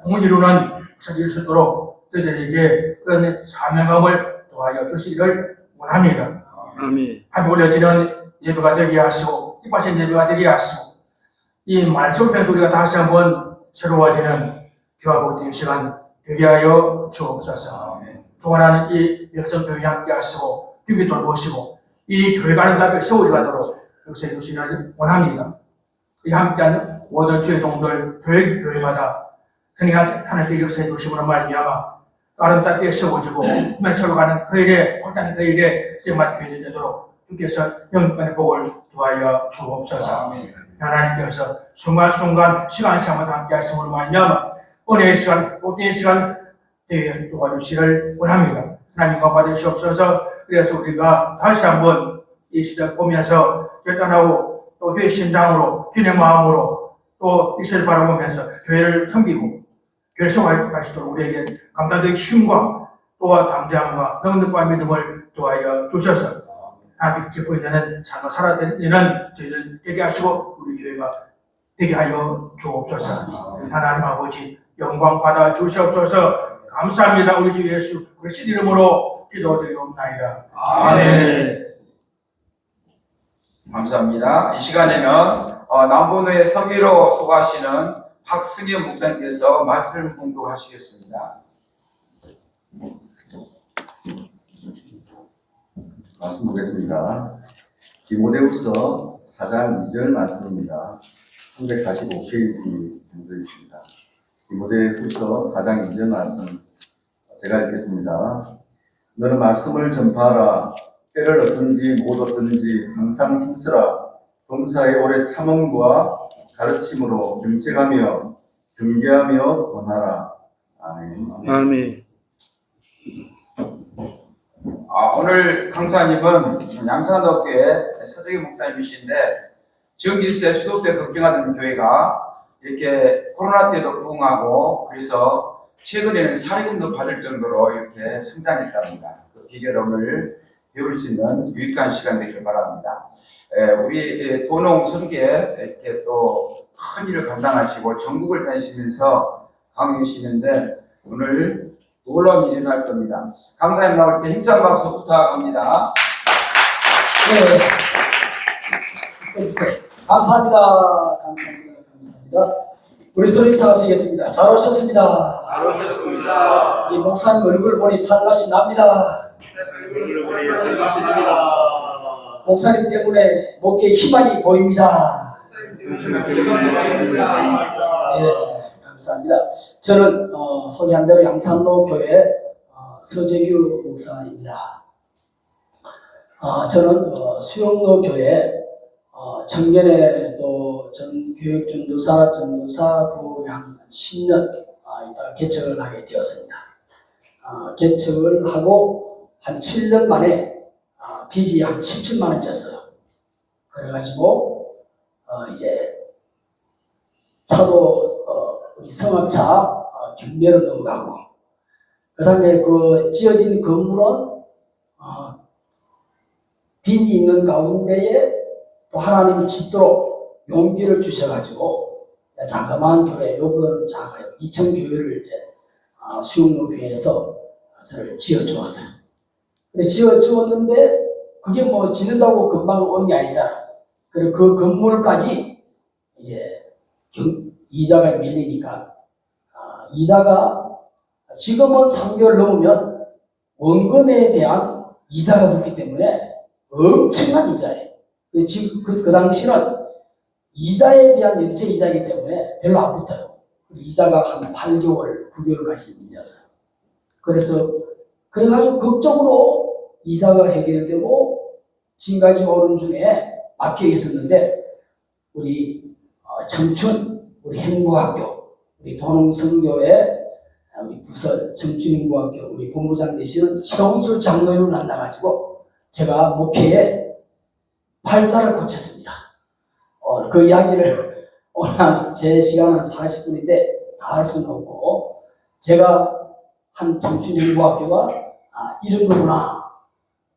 공을 이루는 것을 이룰 수 있도록 저희들에게 그런 사명감을 도와줘 주시기를 원합니다. 아멘. 함께 올려지는 예배가 되게 하시고 기뻐하시는 예배가 되게 하시고 이 말씀 통해서 우리가 다시 한번 새로워지는 귀와 복된 시간 되게 하여 주옵소서. 주관하는 이 역성교회 함께 하시고 준비 돌보시고 이 교회가 아름답게 세워져가도록 역사해 주시기를 원합니다. 이 함께한 모든 주의 동들 교회마다 하나님께 역사해 주시므로 말미암아 아름답게 세워지고 서로 가는 그 일에 확장하는 그 일에 정말 교회를 되도록 주께서 영권의 복을 도와여 주옵소서. 하나님께서 순간순간 시간마다 함께 하심으로 말미암아 은혜의 시간, 복된 시간 되게 도와주시기를 원합니다. 하나님과 받으시옵소서. 그래서 우리가 다시 한번 이 시대를 보면서 결단하고 또 주의 심장으로 주님의 마음으로 또 이 시대를 바라보면서 교회를 섬기고 교회를 성화할 수 있도록 우리에게 감당된 힘과 또한 담대함과 능력과 믿음을 도와여 주셔서 하나님 기뻐 있는 삶을 살아내는 저희들 되게 하시고 우리 교회가 되게 하여 주옵소서. 하나님 아버지 영광 받아 주시옵소서. 감사합니다. 우리 주 예수 그리스도 이름으로 기도드리옵나이다. 아멘. 감사합니다. 이 시간에는 남본의 섬기로 소가시는 박승현 목사님께서 말씀 공독하시겠습니다. 말씀 보겠습니다. 디모데후서 4장 2절 말씀입니다. 345페이지 정도 있습니다. 디모데후서 4장 2절 말씀 제가 읽겠습니다. 너는 말씀을 전파하라. 때를 얻든지 못 얻든지 항상 힘쓰라. 범사에 오래 참음과 가르침으로 경책하며 경계하며 권하라. 아멘. 아멘. 오늘 강사님은 양산덕교회 서정희 목사님이신데 전기세, 수도세 걱정하던 교회가 이렇게 코로나 때도 부흥하고 그래서 최근에는 사리금도 받을 정도로 이렇게 성장했답니다. 그 비결을 배울 수 있는 유익한 시간 되길 바랍니다. 우리 도농 선교에 이렇게 또 큰 일을 감당하시고 전국을 다니시면서 강의하시는데 오늘 놀라운 일이 일어날 겁니다. 강사님 나올 때 힘찬 박수 부탁합니다. 네. 감사합니다. 감사합니다. 우리 소리 인사하시겠습니다. 잘 오셨습니다. 잘 오셨습니다. 이 목사님 얼굴 보니 살맛이 납니다. 목사님 때문에 목에 희망이 보입니다. 감사합니다. 저는 소개한 대로 양산로 교회 서재규 목사입니다. 저는 수영로 교회 청년에 또 교육 전도사 부양 10년 개척을 하게 되었습니다. 개척을 하고 한 7년 만에 빚이 한 7천만 원 졌어요. 그래가지고 이제 차도 우리 성업차 경매로 넘어가고 그 다음에 그 지어진 건물은 빚이 있는 가운데에 또 하나님이 짓도록 용기를 주셔가지고 자그마한 교회, 요거는 작아요. 2천 교회를 이제 수용로 교회에서 저를 지어주었어요. 지어주었는데 그게 뭐 짓는다고 금방 오는 게 아니잖아요. 그리고 그 건물까지 이제 이자가 밀리니까 이자가 지금은 3개월 넘으면 원금에 대한 이자가 붙기 때문에 엄청난 이자예요. 지금 그 당시는 이자에 대한 연체 이자이기 때문에 별로 안 붙어요. 이자가 한 8개월, 9개월까지 밀렸어요. 그래가지고 극적으로 이자가 해결되고 지금까지 오는 중에 막혀 있었는데 우리 청춘, 우리 행복학교, 우리 도농성교회, 우리 부설 청춘행복학교 우리 본부장 되시는 최홍수 장로님을 만나가지고 제가 목회에 팔자를 고쳤습니다. 그 이야기를 오늘 제 시간은 40분인데 다 할 수는 없고 제가 한 청춘행복학교가 이런 거구나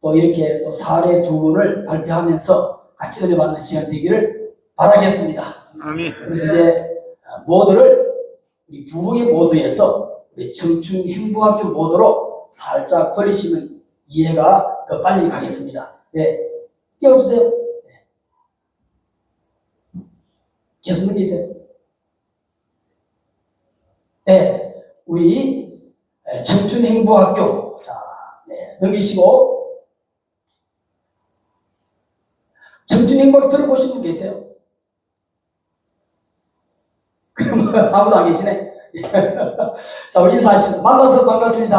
또 이렇게 또 사례 두 분을 발표하면서 같이 은혜 받는 시간 되기를 바라겠습니다. 아멘. 그래서 이제 모두를 우리 부흥의 모드에서 우리 청춘 행복학교 모드로 살짝 버리시면 이해가 더 빨리 가겠습니다. 네, 띄워주세요. 네. 계속 넘기세요. 네, 우리 청춘 행복학교 자, 네, 넘기시고 청춘 행복학교 들어보신 분 계세요? 그럼 아무도 안 계시네. 자, 우리 인사하시고 만나서 반갑습니다.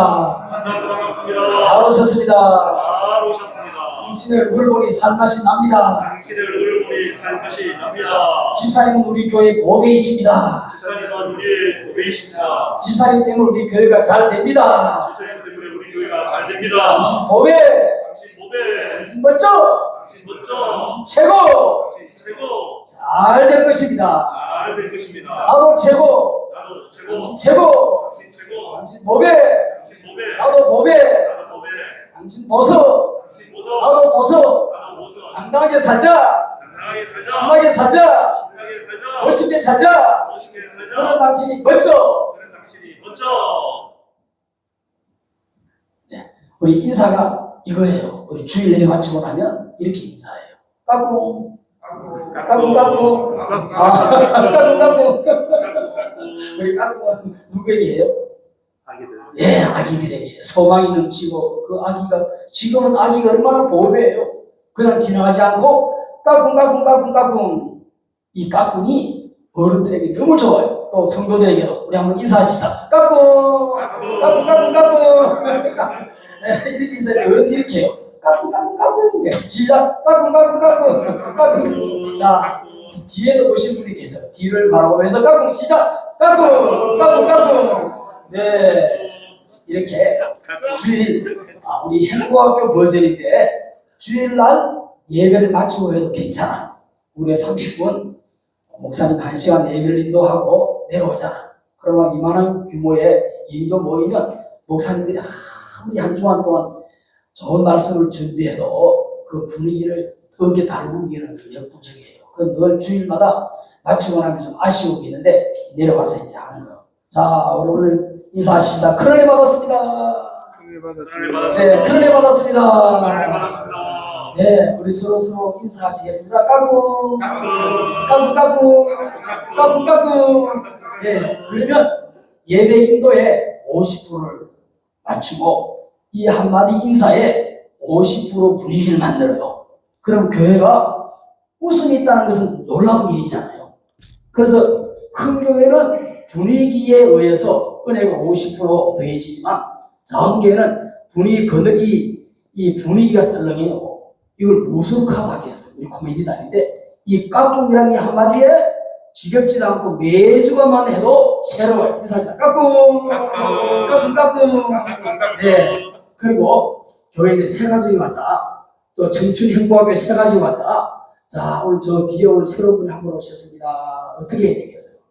만나서 반갑습니다. 잘 오셨습니다. 잘 오셨습니다. 당신의 얼굴 보니 살맛이 납니다. 당신의 얼굴 보니 살맛이 납니다. 집사님은 우리 교회 보배이십니다. 집사님은 우리의 고배이십니다. 집사님 때문에 우리 교회가 잘 됩니다. 집사님 때문에 우리 교회가 잘 됩니다. 당신 보배, 당신 보배, 당신 멋져, 당신 멋져, 당신 최고, 당신 최고, 잘 될 것입니다. 잘 될 것입니다. 나도 최고, 나도 최고, 당신 최고, 당신 최고, 당신 보배, 당신 보배, 나도 보배, 나도 보배, 당신 벗어, 당신 보석, 나도 벗어, 나도 보석, 당당하게 살자, 당당하게 살자, 신나게 살자, 신나게 살자, 멋있게 살자. 멋있게 살자. 그런 당신이 멋져. 그런 당신이 멋져. 우리 인사가 이거예요. 우리 주일 예배 마치고 나면 이렇게 인사해요. 까꿍, 까꿍, 까꿍. 까꿍, 까꿍. 우리 까꿍은 누구에게 해요? 아기들. 예, 아기들에게 소망이 넘치고 그 아기가 지금은 아기가 얼마나 보배예요. 그냥 지나가지 않고 까꿍, 까꿍, 까꿍, 까꿍. 이 까꿍이 어른들에게 너무 좋아요. 또 성도들에게도 우리 한번 인사하십시다. 까꿍, 까꿍, 까꿍, 까꿍. 이렇게 인사해요. 어른이 이렇게 해요. 까꿍, 까꿍, 까꿍. 네, 시작. 까꿍, 까꿍, 까꿍. 까꿍. 자, 뒤에도 보신 분이 계세요. 뒤를 바라보면서 까꿍, 시작. 까꿍, 까꿍, 까꿍. 네, 이렇게 주일, 우리 행복학교 버전인데 주일날 예배를 마치고 해도 괜찮아요. 우리가 30분 목사님 1시간 예배를 인도하고 내려오잖아. 그러면 이만한 규모의 인도 모이면 목사님들이 아무리 한 주간 동안 좋은 말씀을 준비해도 그 분위기를 어깨 달구기는 역부족이에요. 그 늘 주일마다 마치고 나면 좀 아쉬움이 있는데 내려가서 이제 하는 거예요. 자, 우리 오늘 인사하십니다. 큰 은혜 받았습니다. 네, 큰 은혜 받았습니다. 네, 우리 서로 인사하시겠습니다. 까꿍, 까꿍, 까꿍, 까꿍, 까꿍. 네, 그러면 예배 인도에 50%를 맞추고 이 한마디 인사에 50% 분위기를 만들어요. 그럼 교회가 웃음이 있다는 것은 놀라운 일이잖아요. 그래서 큰 교회는 분위기에 의해서 은혜가 50% 더해지지만 작은 교회는 분위기 이 분위기가 썰렁해요. 이걸 무엇으로 커버하겠어요? 우리 코미디도 아닌데 이 까꿍이라는 이 한마디에 지겹지도 않고 매주가만 해도 새로워요. 인사합니다. 까꿍, 까꿍, 까꿍. 네. 그리고 교회에 이제 세 가족이 왔다. 또 청춘 행복하게 세 가족이 왔다. 자, 오늘 저 뒤에 오늘 새로운 분이 한 분 오셨습니다. 어떻게 해야 되겠어요?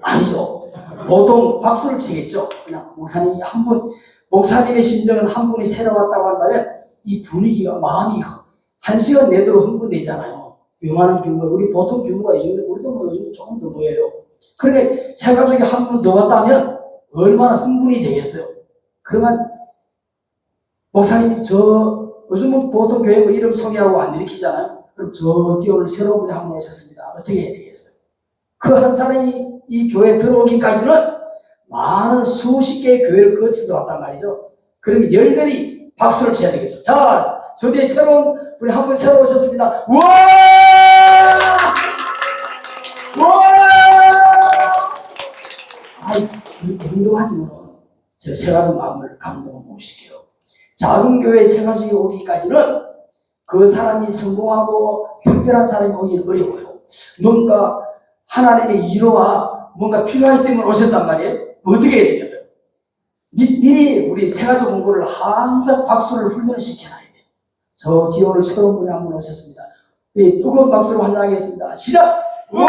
아니죠. 보통 박수를 치겠죠. 그냥 목사님이 한 분, 목사님의 심정은 한 분이 새로 왔다고 한다면 이 분위기가 마음이 1시간 내도록 흥분되잖아요. 요만한 규모, 우리 보통 규모가 이 정도, 우리도 뭐 요즘 조금 더 모여요. 그러니까 세 가족이 한 분 더 왔다면 얼마나 흥분이 되겠어요. 그러면 목사님이 요즘은 보통 교회 뭐 이름 소개하고 안 일으키잖아요. 그럼 저 뒤에 오늘 새로운 분이 한 분 오셨습니다. 어떻게 해야 되겠어요? 그 한 사람이 이 교회에 들어오기까지는 많은 수십 개의 교회를 거쳐서 왔단 말이죠. 그러면 열렬히 박수를 쳐야 되겠죠. 자, 저 뒤에 새로운 분이 한 분 새로 오셨습니다. 우와! 우와! 아이, 운동하지 뭐. 저 세 가지 마음을 감동을 모실게요. 작은 교회 세 가족이 오기까지는 그 사람이 성공하고 특별한 사람이 오기는 어려워요. 뭔가 하나님의 위로와 뭔가 필요하기 때문에 오셨단 말이에요. 어떻게 해야 되겠어요? 미리 우리 세 가족 공부를 항상 박수를 훈련을 시켜놔야 돼요. 저 뒤에 오늘 새로운 분이 한 분 오셨습니다. 우리 뜨거운 박수로 환영하겠습니다. 시작! 우와!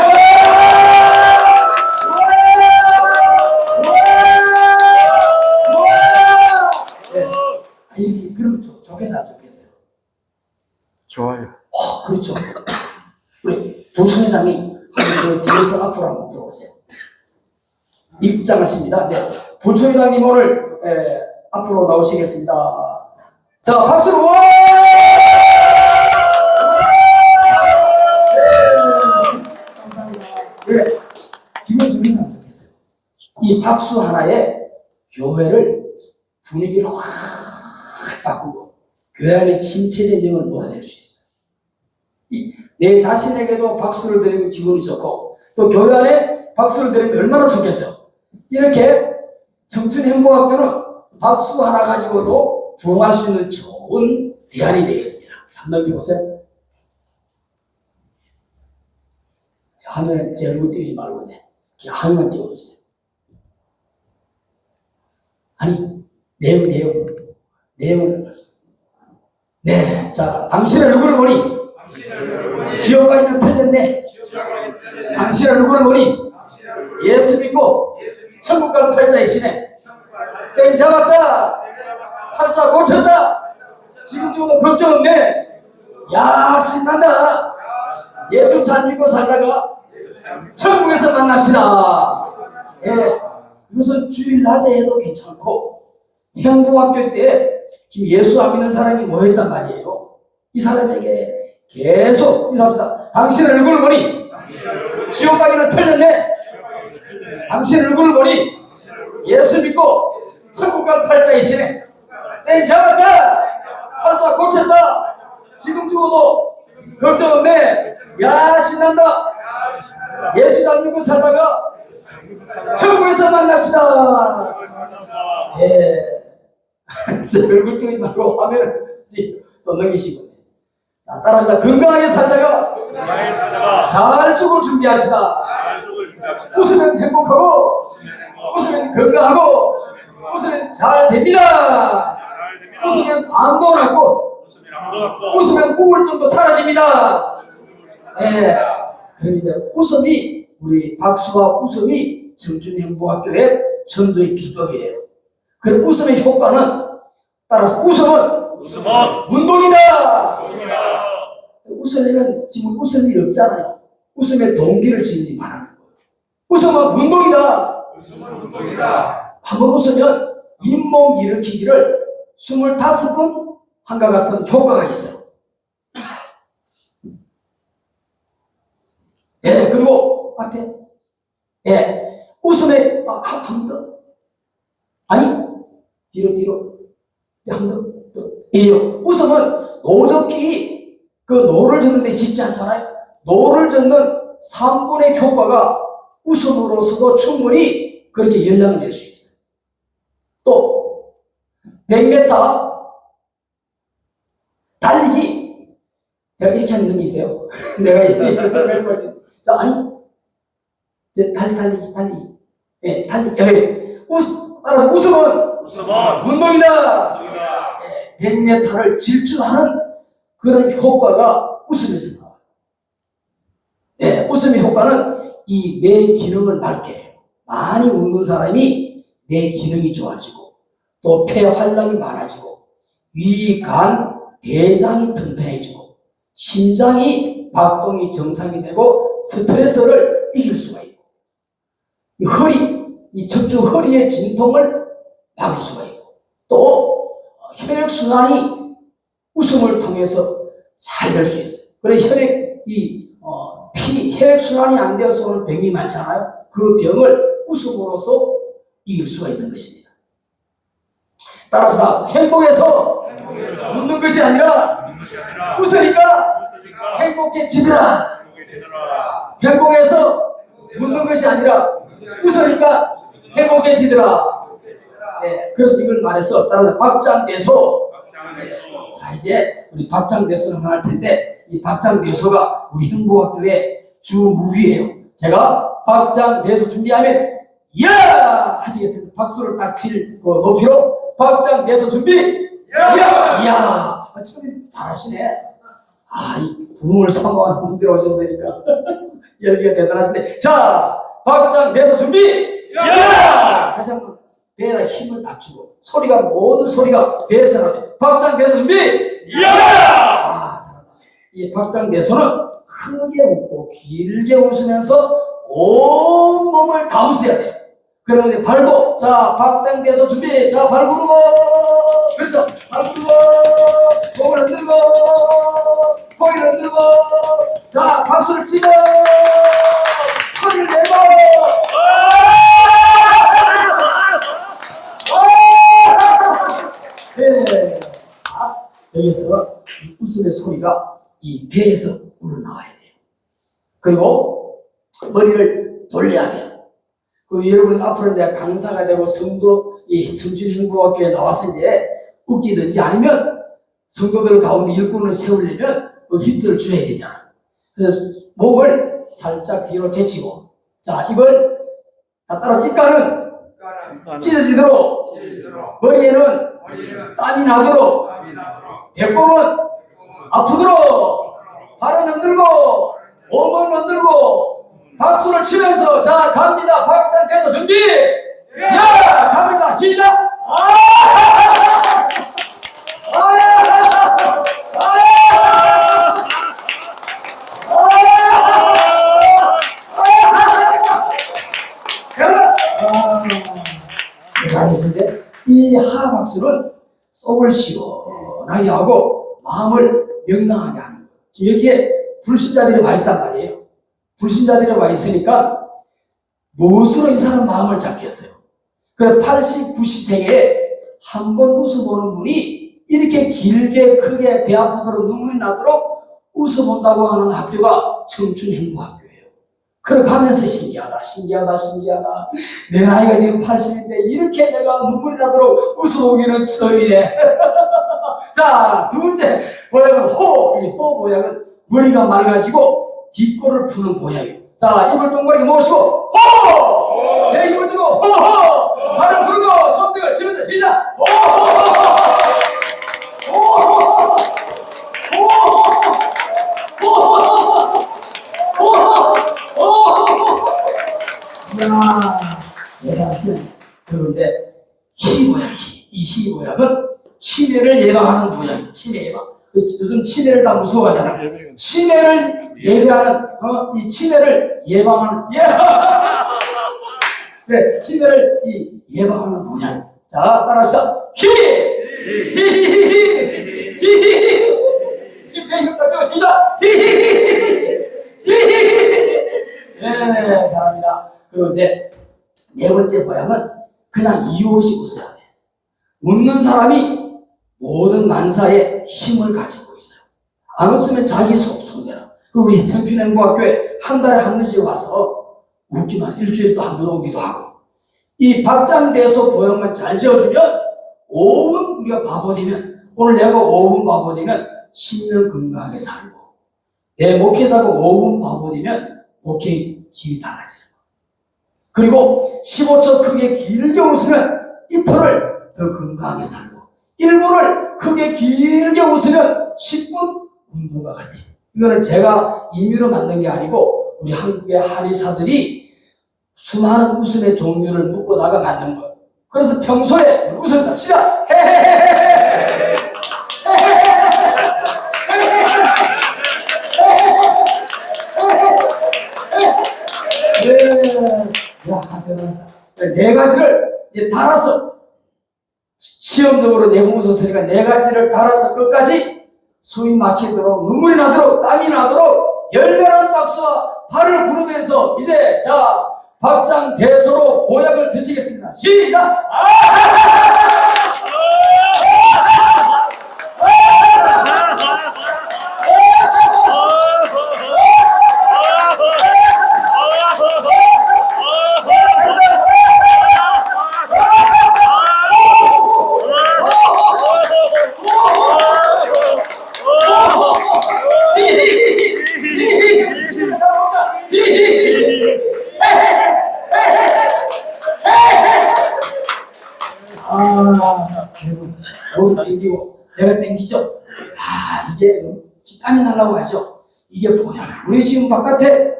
이렇게 그러면 좋겠어요, 안 좋겠어요? 좋아요. 그렇죠. 우리 부총회장님 한번 저 뒤에서 앞으로 한번 들어오세요. 입장하십니다. 네. 부총회장님 오늘 앞으로 나오시겠습니다. 자, 박수로! 와! 감사합니다. 네. 김현중 이상 좋겠어요. 이 박수 하나에 교회를 분위기를 확 바꾸고 교회 안에 침체된 영을 몰아낼 수 있어요. 내 자신에게도 박수를 드리면 기분이 좋고 또 교회 안에 박수를 드리면 얼마나 좋겠어. 이렇게 청춘행복학교는 박수 하나 가지고도 부흥할 수 있는 좋은 대안이 되겠습니다. 한번 넘겨보세요. 화면에 제 얼굴 띄우지 말고 그냥 화면만 띄워주세요. 아니 내용을 네, 자, 당신의 얼굴을 보니 지옥까지는 틀렸네. 당신의 얼굴을 보니 예수 믿고 천국 갈 팔자이시네. 땡 잡았다. 팔자 고쳤다. 지금 죽어도 걱정 없네. 야, 신난다. 예수 잘 믿고 살다가 천국에서 만납시다. 예, 이것은 주일 낮에 해도 괜찮고 행복학교 때 지금 예수 안 믿는 사람이 모였단 말이에요. 이 사람에게 계속 인사합시다. 당신의 얼굴을 보니 지옥 가기는 틀렸네. 당신의 얼굴을 보니 예수 믿고 천국 갈 팔자이시네. 땡 잡았다. 팔자 고쳤다. 지금 죽어도 걱정 없네. 야, 신난다. 예수 잘 믿고 살다가 천국에서 만납시다. 예. 제 얼굴 띄우지 말고 화면을 또 넘기시고. 자, 따라합시다. 건강하게 살다가 잘 죽을 준비하시다. 웃으면 행복하고, 웃으면 건강하고, 웃으면 잘 됩니다. 웃으면 암도 낫고, 웃으면 우울증도 사라집니다. 예. 그럼 이제 웃음이, 우리 박수와 웃음이 청춘행복학교의 전도의 비법이에요. 그럼 웃음의 효과는, 따라서 웃음은 운동이다. 웃으려면 지금 웃을 일 없잖아요. 웃음의 동기를 지금 말하는 거예요. 웃음은 운동이다. 한번 웃으면 잇몸 일으키기를 25번 한과 같은 효과가 있어요. 예, 그리고 앞에, 예, 웃음에, 한 번 더. 아니, 뒤로. 한 번 더. 예, 웃음은 노젓기, 그 노를 젓는데 쉽지 않잖아요. 노를 젓는 3분의 효과가 웃음으로서도 충분히 그렇게 연락을 낼 수 있어요. 또 100m 달리기. 제가 이렇게 하는 놈이 있어요. 내가 이렇게 자, 아니 달리기. 예, 달리기. 예. 따라서 웃음은 운동이다. 예, 100m를 질주하는 그런 효과가 웃음에서 나와요. 네, 웃음의 효과는 이 뇌 기능을 밝게 해요. 많이 웃는 사람이 뇌 기능이 좋아지고 또 폐 활량이 많아지고 위, 간, 대장이 튼튼해지고 심장이 박동이 정상이 되고 스트레스를 이길 수가 있고 이 허리, 이 척추 허리의 진통을 막을 수가 있고 또 혈액순환이 웃음을 통해서 잘 될 수 있어요. 그래 혈액순환이 안 되어서 오는 병이 많잖아요. 그 병을 웃음으로써 이길 수가 있는 것입니다. 따라서 행복해서 웃는 것이 아니라 웃으니까 행복해지더라. 행복해서 웃는 것이 아니라 웃으니까 행복해지더라. 네, 그래서 이걸 말해서 따라서 박장대소. 자, 이제 우리 박장대소를 할 텐데 이 박장대소가 우리 행복학교의 주 무기예요. 제가 박장대소 준비하면 야 하시겠습니다. 박수를 딱 치고 높이로 박장대소 준비 야 참 잘하시네. 이 부흥을 사모하는 분들 오셨으니까 열기가 대단하신데 자 박장대소 준비 다시 한번 배에다 힘을 딱 주고 소리가 모든 소리가 배에서 나요. 박장대소 준비 잘한다. 이 박장대소는 크게 웃고 길게 웃으면서 온 몸을 다 웃어야 돼요. 그러면 발도, 자, 박장대소 준비. 자, 발 구르고. 그렇죠. 발 구르고. 목을 흔들고. 고개를 흔들고. 자, 박수를 치고. 소리를 내고. 네. 자, 여기서 이 웃음의 소리가 이 배에서 우러나와야 돼요. 그리고 머리를 돌려야 돼요. 그 여러분 앞으로 이제 강사가 되고 성도 이 청춘행복학교에 나와서 이제 웃기든지 아니면 성도들 가운데 일꾼을 세우려면 그 힌트를 줘야 되잖아. 그래서 목을 살짝 뒤로 제치고, 자, 이걸 다 따라 입가는 찢어지도록, 머리에는 땀이 나도록, 배꼽은 아프도록, 발은 흔들고, 몸은 흔들고, 박수를 치면서, 자, 갑니다. 박상대소 준비! 야! 갑니다. 시작! 가르치는데 이 하박수는 속을 시원하게 하고 마음을 명랑하게 하는 거예요. 여기에 불신자들이 와 있단 말이에요. 불신자들이 와 있으니까 무엇으로 이 사람 마음을 잡겠어요. 그래 80, 90세에 한 번 웃어보는 분이 이렇게 길게 크게 배 아프도록 눈물이 나도록 웃어본다고 하는 학교가 청춘행복학교예요. 그래 가면서 신기하다. 내 나이가 지금 80인데 이렇게 내가 눈물이 나도록 웃어보기는 처음이네. 자, 두 번째 보약은 호. 이 호 보약은 머리가 맑아지고 뒷골을 푸는 보약이에요. 자, 입을 동그랗게 모으시고 호! 내 힘을 주고 호호! 발을 부르고 손등을 치면서 시작! 야, 대단하시네. 그리고 이제 희보약, 이 희보약은 치매를 예방하는 보약이에요. 치매 예방. 요즘 치매를 다 무서워하잖아. 치매를 예방하는, 이 치매를 예방하는, 네, 치매를 예방하는 보약. 자, 따라합시다. 힘 넣죠. 시작! 예, 잘합니다. 그리고 이제 네 번째 보약은 그냥 이유 없이 웃어야 돼. 웃는 사람이 모든 만사에 힘을 가지고 있어요. 안 웃으면 자기 속 손해라. 우리 청춘행복학교에 한 달에 한 번씩 와서 웃기만 일주일에 또 한 번 오기도 하고 이 박장대소 보약만 잘 지어주면 5분 우리가 바보되면 오늘 내가 5분 바보되면 10년 건강하게 살고 내 목회자가 5분 바보되면 목회의 길이 달라져요. 그리고 15초 크게 길게 웃으면 이틀을 더 건강하게 살고 1분을 크게 길게 웃으면 10분 운동과 같아요. 이거는 제가 임의로 만든 게 아니고 우리 한국의 한의사들이 수많은 웃음의 종류를 묶어나가 만든 거예요. 그래서 평소에 웃으면서 시작! 야, 대단하다. 네 가지를 이제 달아서 시험적으로 내보면서 쓰니까 네 가지를 달아서 끝까지 숨이 막히도록 눈물이 나도록 땀이 나도록 열렬한 박수와 발을 부르면서 이제 자 박장대소로 보약을 드시겠습니다. 시작! 여러분 땡기고 내가 땡기죠. 이게 땀이 나려고 하죠. 이게 보약. 우리 지금 바깥에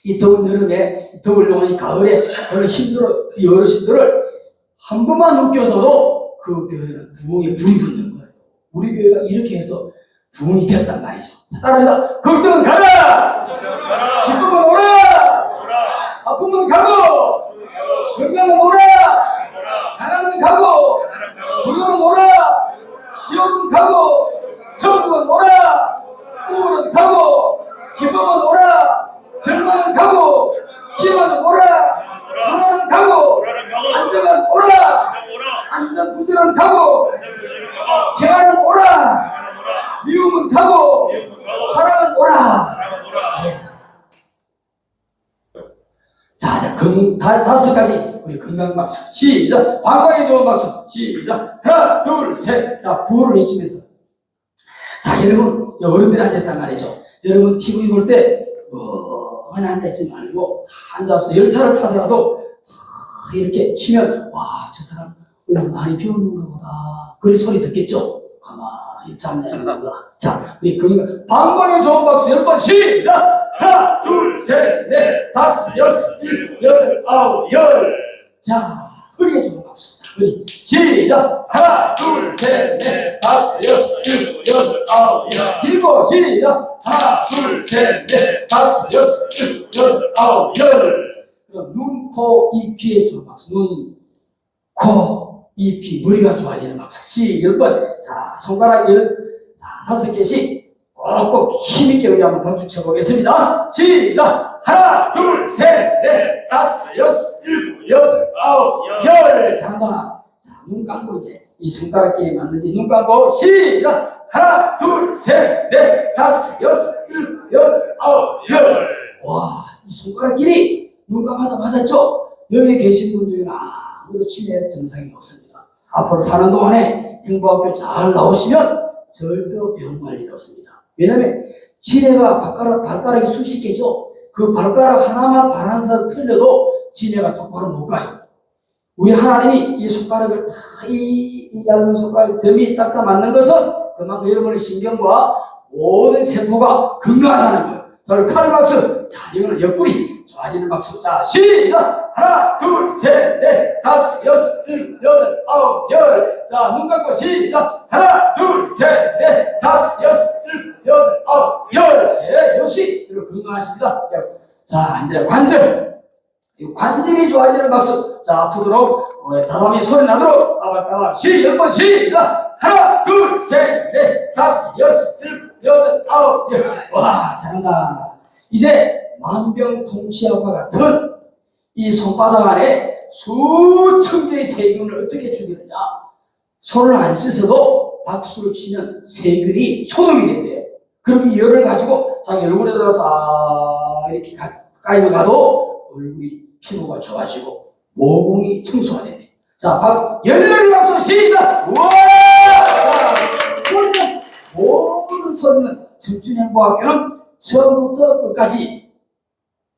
이 더운 여름에 더울 동안 이 가을에 여러 힘들어 이 어르신들을 한 번만 웃겨서도 그 교회는 부흥에 불이 붙는 거예요. 우리 교회가 이렇게 해서 부흥이 되었단 말이죠. 따라합시다. 걱정은 가라. 기쁨은 오라. 아픔은 가고. 다섯 가지 우리 건강 박수 시작. 방광에 좋은 박수 시작. 하나 둘 셋. 자 구호를 외치면서 자 여러분 어른들 앉았단 말이죠. 여러분 TV 볼 때 멍하니 앉아있지 말고 앉아서 열차를 타더라도 이렇게 치면 와 저 사람 어디서 많이 배웠는가 보다 그런 소리 듣겠죠. 가만히 앉아있는구나. 자 우리 건강 방광에 좋은 박수 10번 시작. 하나 둘 셋 넷 다섯 여섯 일곱 여덟 아홉 열. 자 허리에 좋은 박수. 자 허리 시작. 하나 둘 셋 넷 다섯 여섯 일곱 여덟 아홉 열. 길고 시작. 하나 둘 셋 넷 다섯 여섯 일곱 여덟 아홉 열. 눈, 코, 입, 귀에 좋은 박수. 눈, 코, 입, 귀, 머리가 좋아지는 박수. 10번. 자 손가락 다섯 개씩 꼭꼭 힘있게 우리 한번 박수 쳐보겠습니다. 시작! 하나, 둘, 셋, 넷, 다섯, 여섯, 일곱, 여덟, 아홉, 열. 잘한다. 자, 눈 감고 이제 이 손가락끼리 맞는지 눈 감고 시작! 하나, 둘, 셋, 넷, 다섯, 여섯, 일곱, 여덟, 아홉, 열. 와, 이 손가락끼리 눈 감아도 맞았죠? 여기 계신 분 중에 아무도 치매 증상이 없습니다. 앞으로 사는 동안에 행복학교 잘 나오시면 절대로 병 관리 없습니다. 왜냐면 지네가 발가락이 수십 개죠. 그 발가락 하나만 바란서 틀려도 지네가 똑바로 못 가요. 우리 하나님이 이 손가락을 이 얇은 손가락 점이 딱딱 맞는 것은 그만큼 여러분의 신경과 모든 세포가 건강하다는 거예요. 자, 우리 칼 박수. 자, 이거는 옆구리 좋아지는 박수. 자, 시작! 하나, 둘, 셋, 넷, 다섯, 여섯, 일곱, 여덟, 아홉, 열. 자, 눈 감고 시작! 하나, 둘, 셋, 넷, 다섯, 여섯, 일곱, 여덟, 아홉, 열. 예, 역시 여러분 건강하십니다. 자, 이제 관절. 이 관절이 좋아지는 박수. 자, 아프도록 다담이 소리 나도록 따박따박 10번 시작! 하나, 둘, 셋, 넷, 다섯, 여섯, 일곱, 여덟, 아홉, 열. 와, 잘한다. 이제 만병통치약과 같은 이 손바닥 안에 수천 개의 세균을 어떻게 죽이느냐. 손을 안 씻어도 박수를 치면 세균이 소독이 된대요. 그리고 이 열을 가지고 자기 얼굴에 들어서 이렇게 가까이 가도 얼굴이 피부가 좋아지고 모공이 청소가 된대. 자, 열렬히 박수 시작! 우와! 소리는 모든 소리는 청춘행복학교는 처음부터 끝까지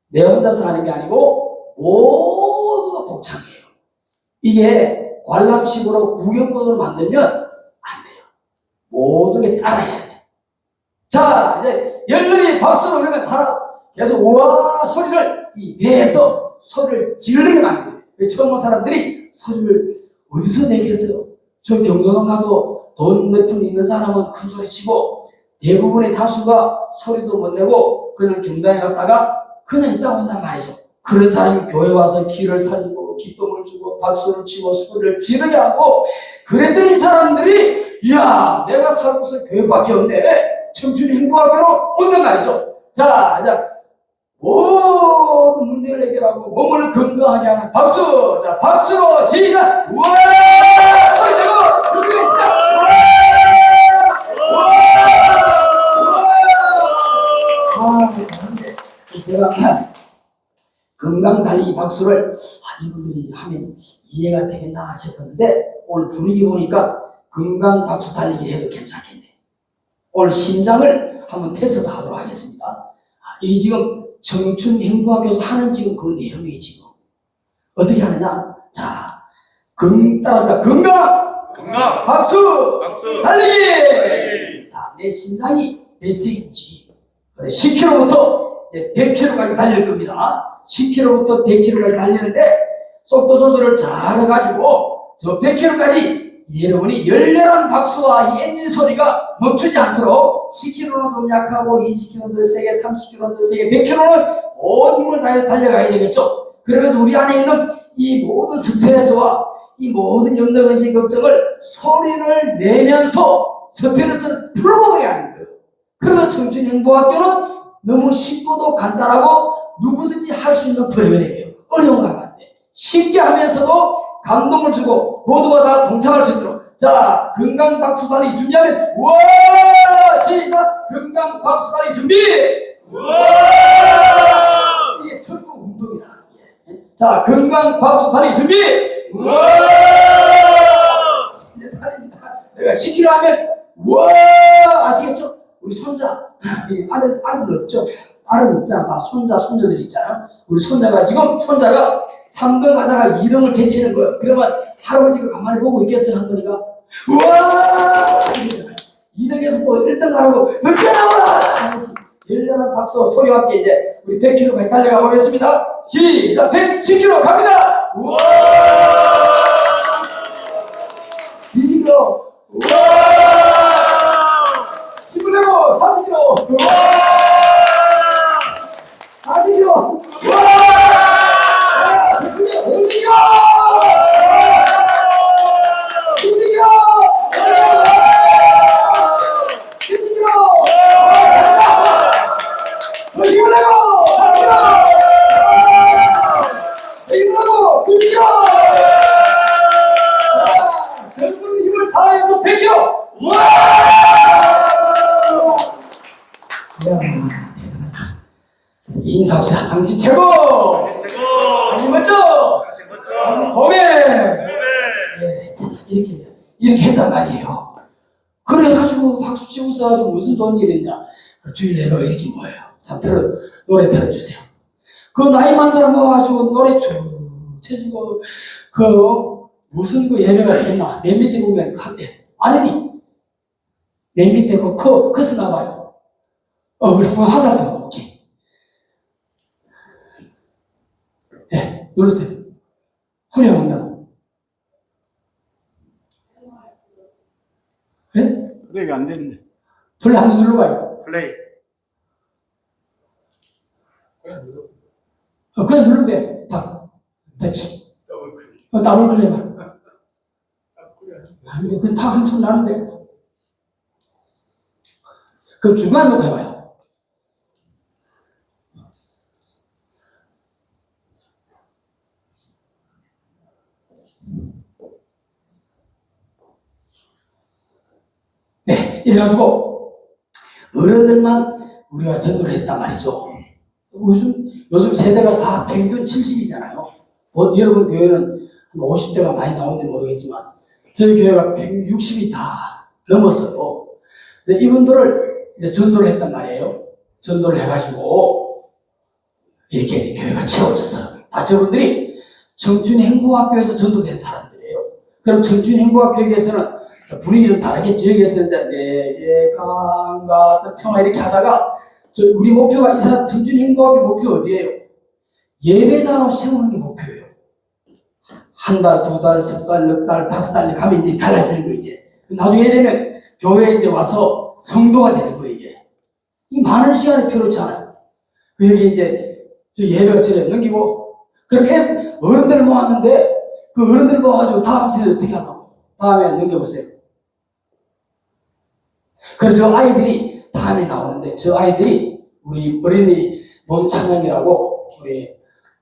내 혼자서 하는 게 아니고 모두가 독창이에요. 이게 관람식으로 구경본으로 만들면 안 돼요. 모든 게 따라해야 돼. 자, 이제 열렬히 박수를 그러면 계속 우와 소리를 이 배에서 소리를 지르게 만들어요. 처음 온 사람들이 소리를 어디서 내겠어요? 저 경로당 가도 돈 몇 푼 있는 사람은 큰 소리 치고 대부분의 다수가 소리도 못 내고 그냥 경당에 갔다가 그냥 있다 온단 말이죠. 그런 사람이 교회 와서 귀를 살리고 기쁨을 주고 박수를 치고 소리를 지르게 하고 그랬더니 사람들이 이야 내가 살고서 교회밖에 없네. 청춘 행복학교로 온단 말이죠. 자, 이제 모든 문제를 해결하고 몸을 건강하게 하는 박수. 자, 박수로 시작. 우와! 소리 내고 그렇게 시작. 우와! 제가 건강달리기 박수를 이분들이 하면 이해가 되겠나 하셨는데 오늘 분위기 보니까 건강 박수 달리기 해도 괜찮겠네. 오늘 심장을 한번 테스트 하도록 하겠습니다. 이 지금 청춘 행복학교에서 하는 지금 그 내용이 지금 어떻게 하느냐? 자, 따라서 건강 박수 달리기. 자, 내 심장이 몇 세인지 10km부터 100km까지 달릴 겁니다. 10km부터 100km까지 달리는데 속도 조절을 잘 해가지고 저 100km까지 이제 여러분이 열렬한 박수와 이 엔진 소리가 멈추지 않도록 10km는 좀 약하고 20km는 더 세게 30km는 더 세게 100km는 온 힘을 다해서 달려가야 되겠죠. 그러면서 우리 안에 있는 이 모든 스트레스와 이 모든 염려, 근심, 걱정을 소리를 내면서 스트레스를 풀어먹어야 하는 거예요. 그래서 청춘행복학교는 너무 쉽고도 간단하고 누구든지 할 수 있는 프로그램이에요. 어려운 거 안 돼. 쉽게 하면서도 감동을 주고 모두가 다 동참할 수 있도록. 자, 건강 박수 달리기 준비하면 우와! 시작! 건강 박수 달리기 준비! 우와! 이게 철구 운동이라. 자, 건강 박수 타리 준비! 이제 타립니다. 내가 시키라 하면, 와! 아시겠죠? 우리 손자, 이 아들 없죠? 아들 없잖아. 손자들 있잖아. 우리 손자가 지금, 손자가 3등 하다가 2등을 제치는 거예요. 그러면 할아버지가 가만히 보고 있겠어요, 할머니가? 우와! 2등에서 또 1등 하라고, 늦게 나와라! 하면서 열렬한 박수 소리와 함께 이제 우리 100km 달려가 보겠습니다. 시작! 110km 갑니다! 우와! 20km! 우와! 10km 내고 30km! 우와! 40km! 우와! 50km! 60km! 70km! 힘을 내고! 힘을 내고! 90km! 젊은 힘을 다해서 100km! 우와! 이야, 대단하지. 인사합시다. 당신 최고! 최고. 당신 멋져! 당신 멋져. 당신 범해! 네. 그래서 이렇게 했단 말이에요. 그래가지고 박수 치고 써가지고 무슨 좋은 일이 있냐. 그 주일 예배가 이렇게 모여요. 자, 노래 들어주세요. 그 나이 많은 사람 모아가지고 노래 쭉 쳐주고, 무슨 그 예배가 있나. 맨 밑에 보면, 아니니. 맨 밑에 커서 나와요. 우리 화살 좀 볼게. 네, 누르세요. 소리가 온다. 네? 플레이가 안 되는데. 플레이 한번 눌러봐요. 플레이. 그냥 누르면 돼. 다. 됐지. 더블 클릭 해봐. 근데 그건 다 한손 나는데. 그럼 중간 녹화해봐요. 네, 이래가지고 어른들만 우리가 전도를 했단 말이죠. 요즘 세대가 다 평균 70이잖아요. 여러분 교회는 한 50대가 많이 나오는지 모르겠지만 저희 교회가 160이 다 넘었어요. 근데 이분들을 이제 전도를 했단 말이에요. 전도를 해가지고 이렇게 교회가 채워졌어요. 다 저분들이 청춘행보학교에서 전도된 사람들이에요. 그럼 청춘행보학교에서는 분위기 좀 다르겠죠. 여기에서는 이제 내게 강과 평화 이렇게 하다가 우리 목표가 이 사람 청춘행보학교 목표 어디예요? 예배자로 세우는 게 목표예요. 한 달, 두 달, 석 달, 넉 달, 다섯 달 가면 이제 달라지는 거 이제. 나중에 되면 교회에 이제 와서 성도가 되는 거예요, 이게. 이 많은 시간이 필요치 않아요. 여기 이제 저 예배가 저래 넘기고, 그럼 어른들 모았는데, 그 어른들 모아가지고 다음 세대 어떻게 하냐고. 다음에 넘겨보세요. 그래서 저 아이들이 다음에 나오는데, 저 아이들이 우리 어린이 몸찬양이라고, 우리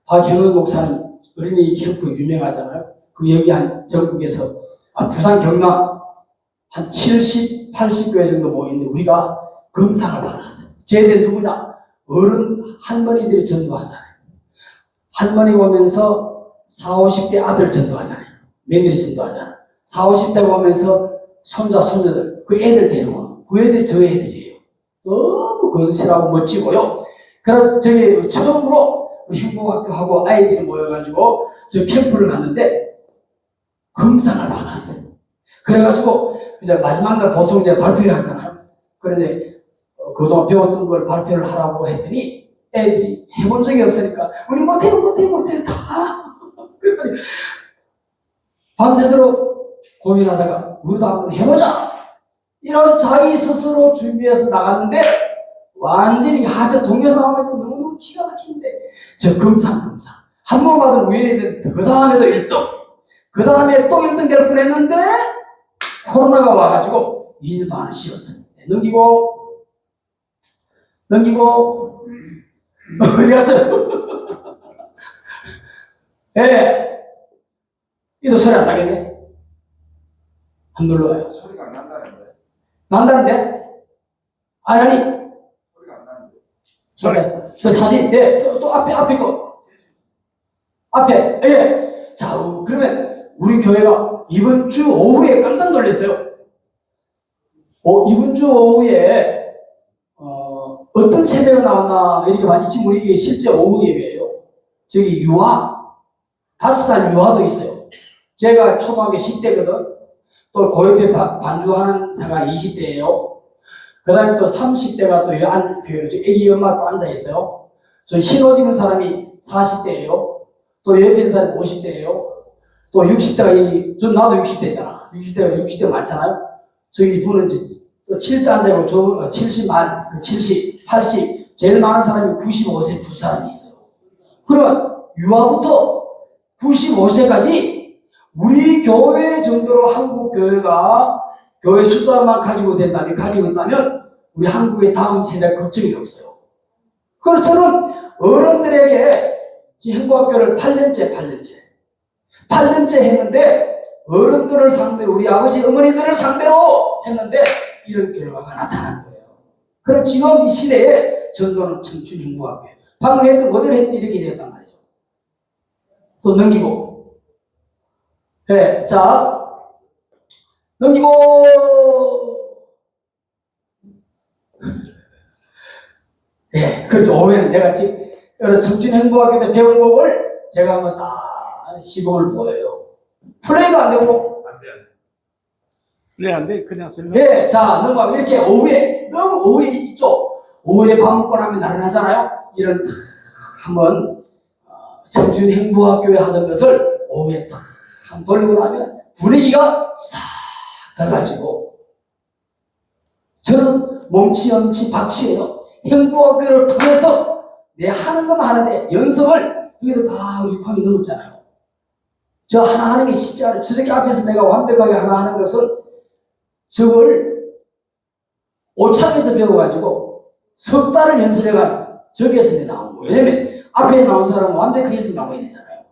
박현우 목사님 어린이 캠프 유명하잖아요. 그 여기 한 전국에서, 부산 경남 한 70, 80교회 정도 모이는데 우리가 금상을 받았어요. 쟤들 누구냐? 어른 할머니들이 전도한 사람. 할머니 오면서 40, 50대 아들 전도하잖아요. 며느리 전도하잖아요. 40, 50대 오면서 손자, 손녀들, 그 애들 데려오는, 그 애들이 저 애들이에요. 너무 건실하고 멋지고요. 그래서 저기 처음으로 우리 행복학교하고 아이들이 모여가지고 저 캠프를 갔는데 금상을 받았어요. 그래가지고 이제 마지막 날 보통 이제 발표를 하잖아요. 그런데 그동안 배웠던 걸 발표를 하라고 했더니 애들이 해본 적이 없으니까 우리 못해요 다. 그래가지고 밤새도록 고민하다가 우리도 한번 해보자. 이런 자기 스스로 준비해서 나갔는데 완전히 저 동료사 하면 너무 기가 막히는데 저 금상 한 번 받은 우연히 그 다음에도 1등 그 다음에 또 1등 될 뻔했는데 코로나가 와가지고 2년 반을 쉬었어요. 넘기고 어디 갔어요? 예. 이도 소리 안 나겠네. 한번 눌러봐요. 소리가 안 난다는데. 난다는데? 아니 소리가 안 나는데. 저 사진, 네, 또 앞에 거. 앞에, 예. 자, 그러면 우리 교회가 이번 주 오후에 깜짝 놀랐어요. 이번 주 오후에, 어떤 세대가 나왔나, 이렇게 많이, 지금 우리 실제 오후 예배예요. 저기 유아, 5살 유아도 있어요. 제가 초등학교 10대거든. 또 그 옆에 반주하는 사가 20대예요. 그 다음에 또 30대가 또 애기 엄마 또 앉아있어요. 저 흰옷 입은 사람이 40대예요. 또 옆에 있는 사람이 50대예요. 또 60대가 나도 60대잖아. 60대가 많잖아요. 저기 분은 또 7대 앉아있고, 저 70만, 70, 80, 제일 많은 사람이 95세 두 사람이 있어요. 그러면 유아부터 95세까지 우리 교회 정도로 한국 교회가 교회 숫자만 가지고 있다면 우리 한국의 다음 세대 걱정이 없어요. 그래서 저는 어른들에게 행복학교를 8년째 했는데 어른들을 상대로 우리 아버지 어머니들을 상대로 했는데 이런 결과가 나타난 거예요. 그럼 지금 이 시대에 전도는 청춘 행복학교. 방금 했던 어디를 했든 이렇게 되었단 말이죠. 또 넘기고. 네, 자, 넘기고. 예, 그렇죠. 오후에는 내가 지금 여러 청춘 행복학교 때 배운 곡을 제가 한번 다 시범을 보여요. 플레이가 안 되고. 안 돼. 네, 안 돼. 그냥 설명. 예, 자, 넘어가면 이렇게 너무 오후에 있죠. 오후에 밥 먹고 나면 나른하잖아요. 이런 한번 청춘 행복학교에 하던 것을 오후에 딱 한번 돌리고 나면 분위기가 싹 달라지고 저는 몸치엄치 박치예요. 행복학교를 통해서 내 하는 것만 하는데 연습을 여기도 다 우리 6학년 넘었잖아요. 저 하나 하는 게 쉽지 않아요. 저렇게 앞에서 내가 완벽하게 하나 하는 것은 저걸 오창에서 배워가지고 석 달을 연습해가 저기에서 나온 거예요. 왜냐면 앞에 나온 사람은 완벽하게 해서 나와야 되잖아요.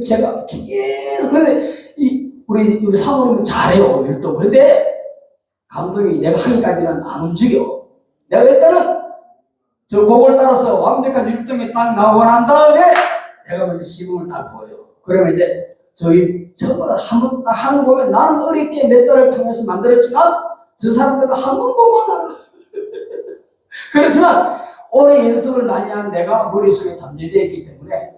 제가 계속 그런데 우리 사모님은 잘해요. 일도. 그런데 감독이 내가 하기까지는 안 움직여. 내가 일단은 저 곡을 따라서 완벽한 율동이 딱 나오고 난 다음에 내가 먼저 시범을 딱 보여요. 그러면 이제 저희 전부 다 한번 딱 하는 거 보면 나는 어렵게 몇 달을 통해서 만들었지만 저 사람들은 한 번 보면 알아. 그렇지만 오래 연습을 많이 한 내가 머릿속에 잠재되어 있기 때문에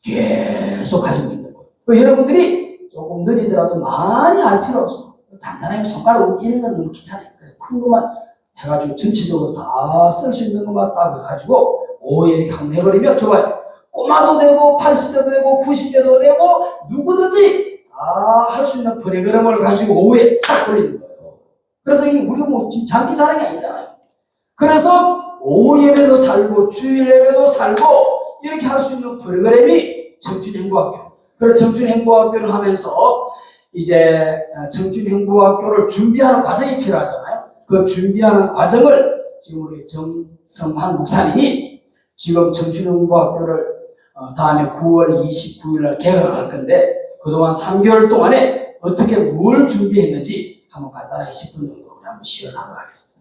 계속 가지고 있는 거예요. 여러분들이 조금 느리더라도 많이 알 필요 없어. 간단하게 손가락 움직이는 건 너무 귀찮아요. 큰 것만 해가지고 전체적으로 다 쓸 수 있는 것만 딱 해가지고 오해 이렇게 한번 해버리면 좋아요. 꼬마도 되고 80대도 되고 90대도 되고 누구든지 다 할 수 있는 프로그램을 가지고 오후에 싹 올리는 거예요. 그래서 이게 우리가 뭐 장기 자랑이 아니잖아요. 그래서 오후 예배도 살고 주일 예배도 살고 이렇게 할 수 있는 프로그램이 청춘행복학교. 그래서 청춘행복학교를 하면서 이제 청춘행복학교를 준비하는 과정이 필요하잖아요. 그 준비하는 과정을 지금 우리 정성환 목사님이 지금 청춘행복학교를 다음에 9월 29일 날 개강을 할 건데 그동안 3개월 동안에 어떻게 뭘 준비했는지 한번 간단하게 10분 정도 한번 시연하도록 하겠습니다.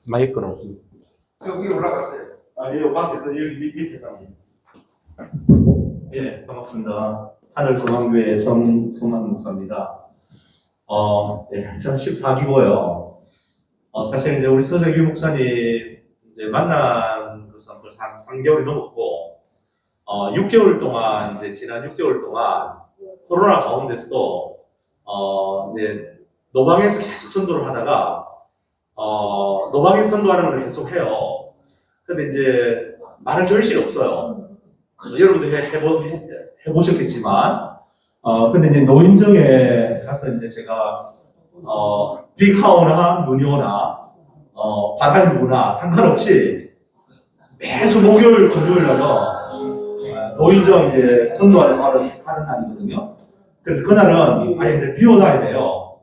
마이크는 없습니다. 여기 올라갔어요. 예, 밖에서 여기 밑에서. 예, 반갑습니다. 하늘소망교회 정성환 목사입니다. 네, 저는 14기고요. 사실 이제 우리 서정규 목사님 이제 만난 것은 벌써 한 3개월이 넘었고, 6개월 동안, 이제 지난 6개월 동안 코로나 가운데서도, 이제 노방에서 계속 전도를 하다가, 노방에서 전도하는 걸 계속 해요. 근데 이제 많은 결실이 없어요. 여러분도 해보셨겠지만, 근데 이제 노인정에 가서 이제 제가, 비 오나 눈이 오나, 바람이 부나 상관없이 매주 목요일, 금요일 날은 노인정 이제 전도하러 가는 날이거든요. 그래서 그날은 아예 이제 비 오나야 돼요.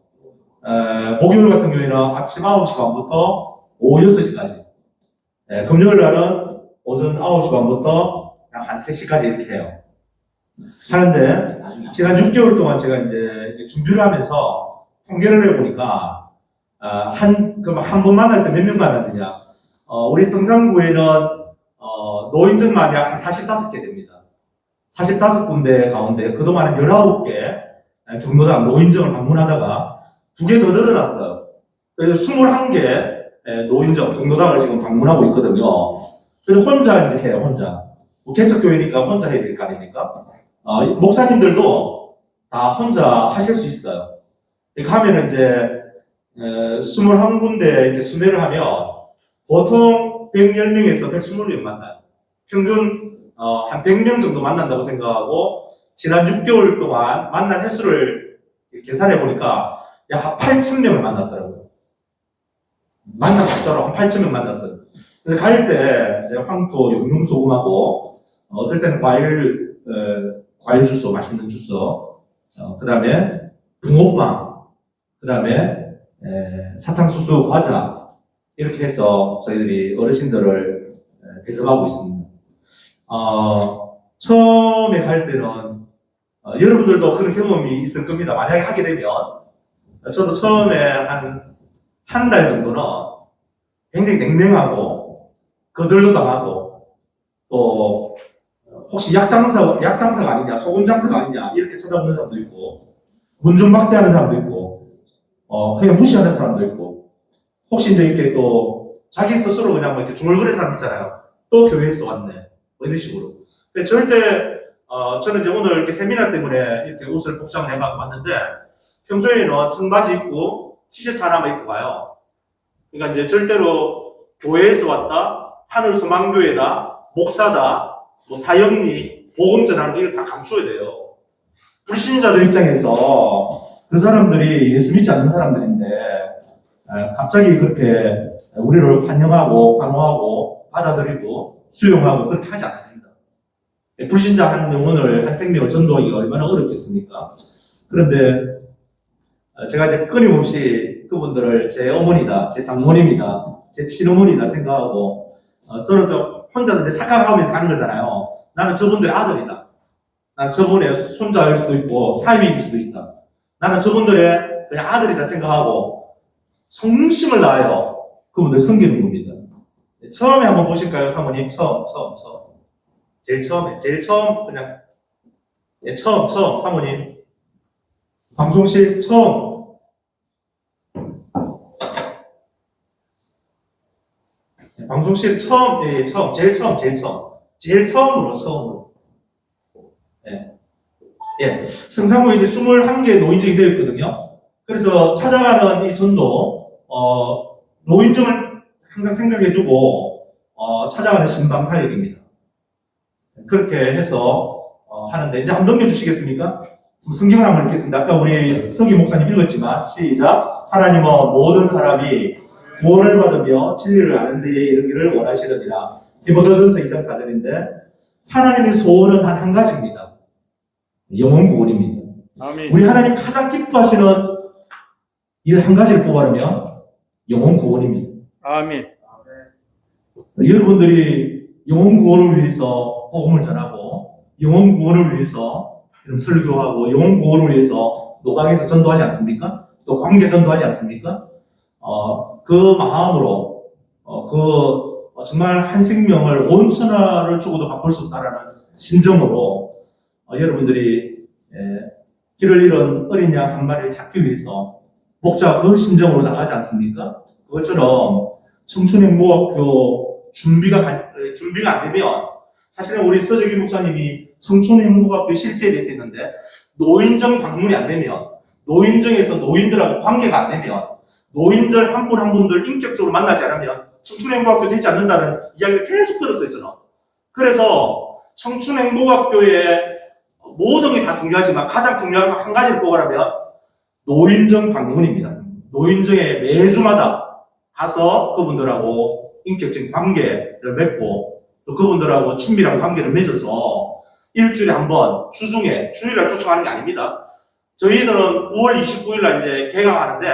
목요일 같은 경우에는 아침 9시 반부터 오후 6시까지. 금요일 날은 오전 9시 반부터 한 3시까지 이렇게 해요. 하는데, 지난 6개월 동안 제가 이제 준비를 하면서 통계를 해보니까, 한 번 만날 때 몇 명 만났느냐. 우리 성산구에는, 노인정만이 한 45개 됩니다. 45군데 가운데 그동안은 19개 경로당 노인정을 방문하다가 2개 더 늘어났어요. 그래서 21개 노인정, 경로당을 지금 방문하고 있거든요. 그래서 혼자 이제 해요, 혼자. 뭐 개척교회니까 혼자 해야 될 거 아닙니까? 목사님들도 다 혼자 하실 수 있어요. 이렇게 하면은 이제 21군데 이렇게 순회를 하면 보통 110명에서 120명 만나요. 평균 한 100명 정도 만난다고 생각하고 지난 6개월 동안 만난 횟수를 계산해 보니까 약 한 8,000명을 만났더라고요. 만난 숫자로 한 8,000명 만났어요. 그래서 갈 때 황토, 용융소금하고 어떨 때는 과일 주스, 맛있는 주스, 그 다음에 붕어빵, 그 다음에 사탕수수, 과자 이렇게 해서 저희들이 어르신들을 대접하고 있습니다. 처음에 갈 때는 여러분들도 그런 경험이 있을 겁니다. 만약에 하게 되면 저도 처음에 한 달 정도는 굉장히 냉랭하고 거절도 당하고 또 혹시 약장사가 아니냐, 소금 장사가 아니냐 이렇게 쳐다보는 사람도 있고 문중박대하는 사람도 있고 그냥 무시하는 사람도 있고 혹시 이제 이렇게 또 자기 스스로 그냥 뭐 이렇게 중얼거리는 사람 있잖아요. 또 교회에서 왔네. 뭐 이런 식으로. 근데 절대, 저는 이제 오늘 이렇게 세미나 때문에 이렇게 옷을 복장을 해가지고 왔는데, 평소에는 청바지 입고, 티셔츠 하나만 입고 가요. 그러니까 이제 절대로 교회에서 왔다, 하늘소망교회다, 목사다, 뭐 사형리, 복음 전하는 걸 다 감춰야 돼요. 불신자들 입장에서 그 사람들이 예수 믿지 않는 사람들인데, 갑자기 그렇게 우리를 환영하고, 환호하고, 받아들이고, 수용하고, 그렇게 하지 않습니다. 불신자 한 영혼을, 한 생명을 전도하기가 얼마나 어렵겠습니까? 그런데, 제가 이제 끊임없이 그분들을 제 어머니다, 제 장모님이다, 제 친어머니다 생각하고, 저는 혼자서 이제 착각하면서 가는 거잖아요. 나는 저분들의 아들이다. 나는 저분의 손자일 수도 있고, 사위일 수도 있다. 나는 저분들의 그냥 아들이다 생각하고, 성심을 다하여 그분들 섬기는 겁니다. 처음에 한번 보실까요, 사모님? 처음. 제일 처음, 그냥, 처음, 사모님. 방송실 처음. 방송실 처음, 처음, 제일 처음으로. 성산구에 이제 21개 노인정이 되어 있거든요. 그래서 찾아가는 이 전도, 노인정을 항상 생각해 두고, 찾아가는 신방사역입니다. 그렇게 해서, 하는데, 이제 한번 넘겨주시겠습니까? 성경을 한번 읽겠습니다. 아까 우리 서기 목사님 읽었지만, 시작. 하나님은 모든 사람이 구원을 받으며 진리를 아는 데에 이르기를 원하시느니라. 디모데전서 2장 4절인데, 하나님의 소원은 단 한 가지입니다. 영혼 구원입니다. 아멘. 우리 하나님 가장 기뻐하시는 일 한 가지를 뽑아내면 영혼 구원입니다. 아멘. 여러분들이 영혼 구원을 위해서 복음을 전하고 영혼 구원을 위해서 설교하고 영혼 구원을 위해서 노강에서 전도하지 않습니까? 또 관계 전도하지 않습니까? 그 마음으로 정말 한 생명을 온 천하를 주고도 바꿀 수 없다라는 심정으로 여러분들이 길을 잃은 어린 양 한 마리를 찾기 위해서 목자가 그 심정으로 나가지 않습니까? 그것처럼 청춘행복학교 준비가 안 되면 사실은 우리 서재기 목사님이 청춘행복학교 실제에 대해서 있는데 노인정 방문이 안 되면 노인정에서 노인들하고 관계가 안 되면 노인들 한 분 한 분들 인격적으로 만나지 않으면 청춘행복학교 되지 않는다는 이야기를 계속 들었었잖아. 그래서 청춘행복학교의 모든 게 다 중요하지만 가장 중요한 거 한 가지를 뽑으라면 노인정 방문입니다. 노인정에 매주마다 가서 그분들하고 인격적인 관계를 맺고 또 그분들하고 친밀한 관계를 맺어서 일주일에 한 번 주중에 주일날 초청하는 게 아닙니다. 저희들은 9월 29일날 이제 개강하는데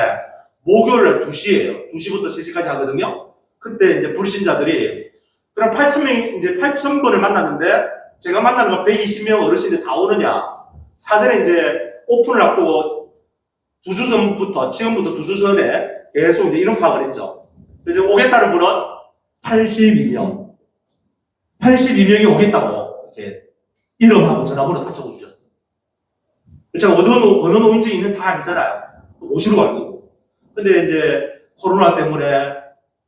목요일날 2시예요. 2시부터 3시까지 하거든요. 그때 이제 불신자들이 그럼 8,000명 이제 8,000번을 만났는데 제가 만나는 건 120명 어르신들 다 오느냐? 사전에 이제 오픈을 앞두고 2주 전부터, 지금부터 2주 전에 계속 이제 이런 파악을 했죠. 그래서 오겠다는 분은 82명. 82명이 오겠다고 이렇게 이름하고 전화번호 다 적어주셨어요. 제가 어느 노인증이 있는 다 아니잖아요. 오시러 갈 거고. 근데 이제 코로나 때문에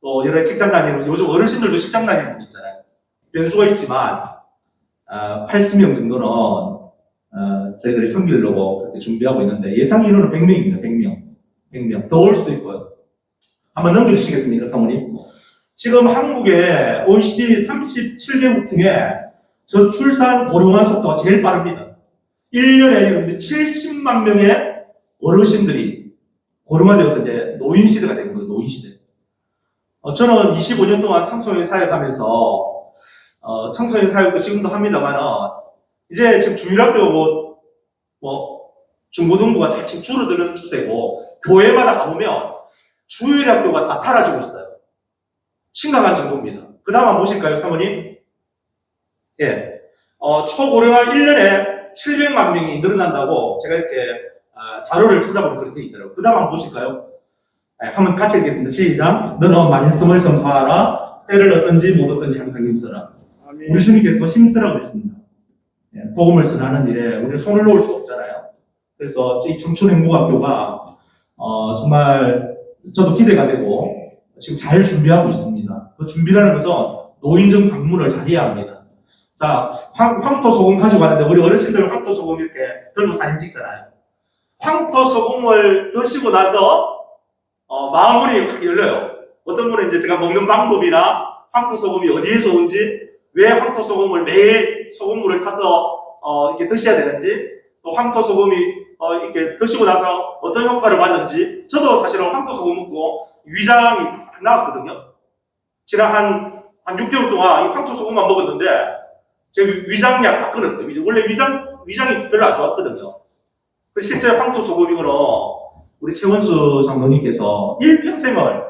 또 여러 직장 다니는, 요즘 어르신들도 직장 다니는 분 있잖아요. 변수가 있지만, 80명 정도는, 저희들이 섬기려고 그렇게 준비하고 있는데, 예상 인원은 100명입니다. 100명. 더 올 수도 있고요. 한번 넘겨주시겠습니까, 사모님? 지금 한국의 OECD 37개국 중에 저출산 고령화 속도가 제일 빠릅니다. 1년에 70만 명의 어르신들이 고령화되어서 이제 노인시대가 된 거예요, 노인시대. 저는 25년 동안 청소년 사역하면서, 청소년 사역도 지금도 합니다만은, 이제 지금 주일학교 중고등부가 지금 줄어드는 추세고, 교회마다 가보면 주일학교가 다 사라지고 있어요. 심각한 정도입니다. 그 다음 한번 보실까요, 사모님? 예. 초고령화 1년에 700만 명이 늘어난다고 제가 이렇게 자료를 찾아보면 그렇게 돼 있더라고요. 그 다음 한번 보실까요? 네, 한번 같이 읽겠습니다. 시작. 너는 말씀을 선포하라. 때를 얻든지 못 얻든지 항상 힘써라. 우리 주님께서 힘쓰라고 했습니다. 예, 복음을 전하는 일에 우리는 손을 놓을 수 없잖아요. 그래서 이 청춘행복학교가 정말 저도 기대가 되고 지금 잘 준비하고 있습니다. 그 준비라는 것은 노인정 방문을 잘해야 합니다. 자, 황토소금 가져가는데 우리 어르신들 황토소금 이렇게 들고 사진 찍잖아요. 황토소금을 드시고 나서 마음문이 확 열려요. 어떤 분은 이제 제가 먹는 방법이나 황토소금이 어디에서 온지, 왜 황토소금을 매일 소금물을 타서 이렇게 드셔야 되는지, 또 황토소금이 이렇게 드시고 나서 어떤 효과를 받는지, 저도 사실은 황토소금 먹고 위장이 싹 나왔거든요. 지난 한 6개월 동안 이 황토소금만 먹었는데 제 위장약 다 끊었어요. 원래 위장이 별로 안 좋았거든요. 실제 황토소금이거는 우리 최원수 장로님께서 일평생을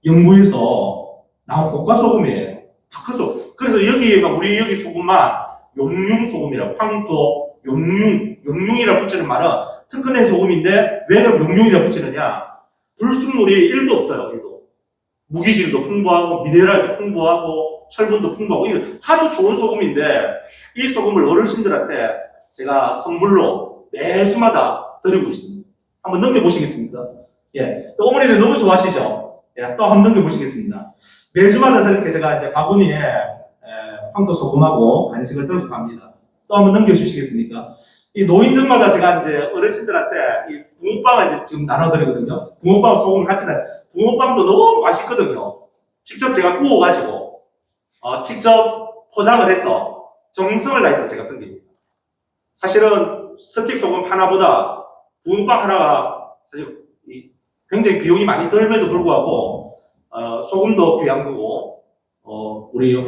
연구해서 나온 고가소금이에요. 특허소. 그래서 우리 여기 소금만 용융소금이라고, 황토, 용융이라 붙이는 말은 특허낸 소금인데 왜 그럼 용융이라 붙이느냐? 불순물이 1도 없어요. 1도. 무기질도 풍부하고 미네랄도 풍부하고 철분도 풍부하고 이거 아주 좋은 소금인데 이 소금을 어르신들한테 제가 선물로 매주마다 드리고 있습니다. 한번 넘겨보시겠습니까? 예. 또 어머니들 너무 좋아하시죠? 예. 또 한번 넘겨보시겠습니다. 매주마다 저렇게 제가 이제 바구니에 황토 소금하고 간식을 들고 갑니다. 또 한번 넘겨주시겠습니까? 이 노인정마다 제가 이제 어르신들한테 이 붕어빵을 이제 지금 나눠드리거든요. 붕어빵 소금을 같이 붕어빵도 너무 맛있거든요. 직접 제가 구워가지고, 직접 포장을 해서 정성을 다해서 제가 섬깁니다. 사실은 스틱 소금 하나보다 붕어빵 하나가 사실 굉장히 비용이 많이 들음에도 불구하고, 소금도 귀한 거고, 우리 이게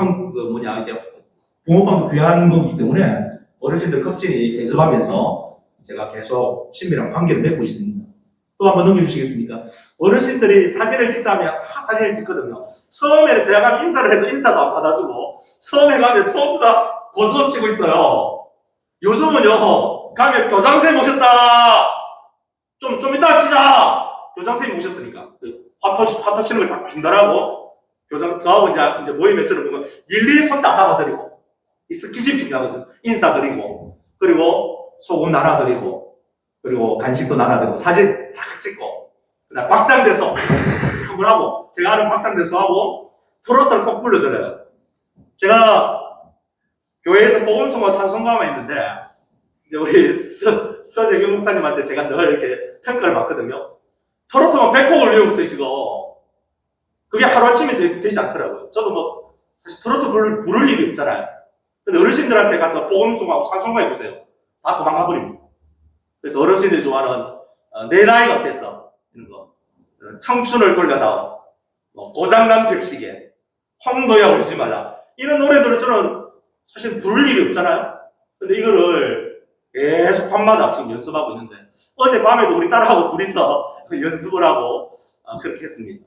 붕어빵도 귀한 거기 때문에 어르신들 걱정이 대접하면서 제가 계속 친밀한 관계를 맺고 있습니다. 또 한번 넘겨주시겠습니까? 어르신들이 사진을 찍자면 사진을 찍거든요. 처음에는 제가 가면 인사를 해도 인사도 안 받아주고, 처음에 가면 처음부터 고스톱 치고 있어요. 요즘은요, 가면 교장선생님 오셨다! 좀 이따 치자! 교장선생님 오셨으니까. 화토 치는 걸 딱 중단하고, 저하고 이제 모임에 들어보면 일일이 손 다 잡아드리고, 이 스키집 중요하거든. 인사드리고, 그리고 소금 나눠드리고, 그리고 간식도 나눠드리고, 사진 착 찍고, 그다음 박장대소 한번 하고, 제가 하는 박장대소 하고, 트로트를 꼭 불러드려요. 제가 교회에서 복음송과 찬송가만 있는데, 이제 우리 서재경 목사님한테 제가 늘 이렇게 평가를 받거든요. 트로트만 100곡을 외웠어요, 지금. 그게 하루아침에 되지 않더라고요. 저도 사실 트로트 부를 일이 없잖아요. 근데 어르신들한테 가서 복음송하고 찬송가 해보세요. 다 도망가버립니다. 그래서 어르신들이 좋아하는 내 나이가 어땠어? 이런 거. 청춘을 돌려다오. 고장난 벽시계. 홍도야 울지 말라. 이런 노래들을 저는 사실 부를 일이 없잖아요. 근데 이거를 계속 밤마다 지금 연습하고 있는데 어젯밤에도 우리 딸하고 둘이서 연습을 하고 그렇게 했습니다.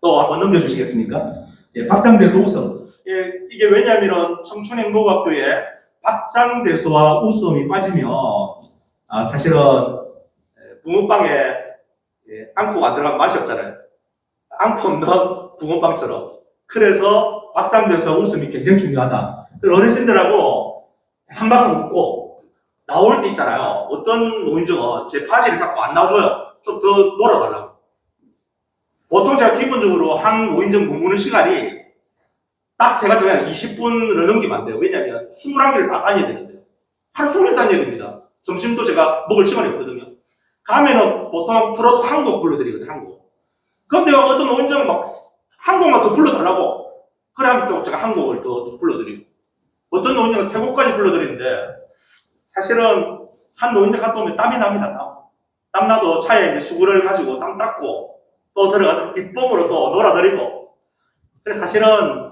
또 한번 넘겨주시겠습니까? 예, 박장대소 웃음. 예, 이게 왜냐하면 청춘행복학교에 박장대소와 웃음이 빠지면 사실은 붕어빵에 앙코가 안 들어가면 맛이 없잖아요. 앙코 없는 붕어빵처럼. 그래서 박장대소와 웃음이 굉장히 중요하다. 어르신들하고 한바탕 웃고 나올 때 있잖아요. 어떤 노인정은 제 바지를 자꾸 안 놔줘요. 좀 더 놀아달라고. 보통 제가 기본적으로 한 노인정 머무는 시간이 딱 제가 정한 20분을 넘기면 안 돼요. 왜냐하면 21개를 다 다녀야 되는데요. 하루 종일 다녀야 됩니다. 점심도 제가 먹을 시간이 없거든요. 가면은 보통 트로트 한 곡 불러드리거든요. 한 곡. 그런데 어떤 노인정은 막 한 곡만 더 불러달라고. 그러면 또 제가 한 곡을 더 불러드리고. 어떤 노인정은 세 곡까지 불러드리는데 사실은 한 노인정 갔다 오면 땀이 납니다. 땀 나도 차에 이제 수구를 가지고 땀 닦고 또 들어가서 뒷봉으로 또 놀아드리고. 그래서 사실은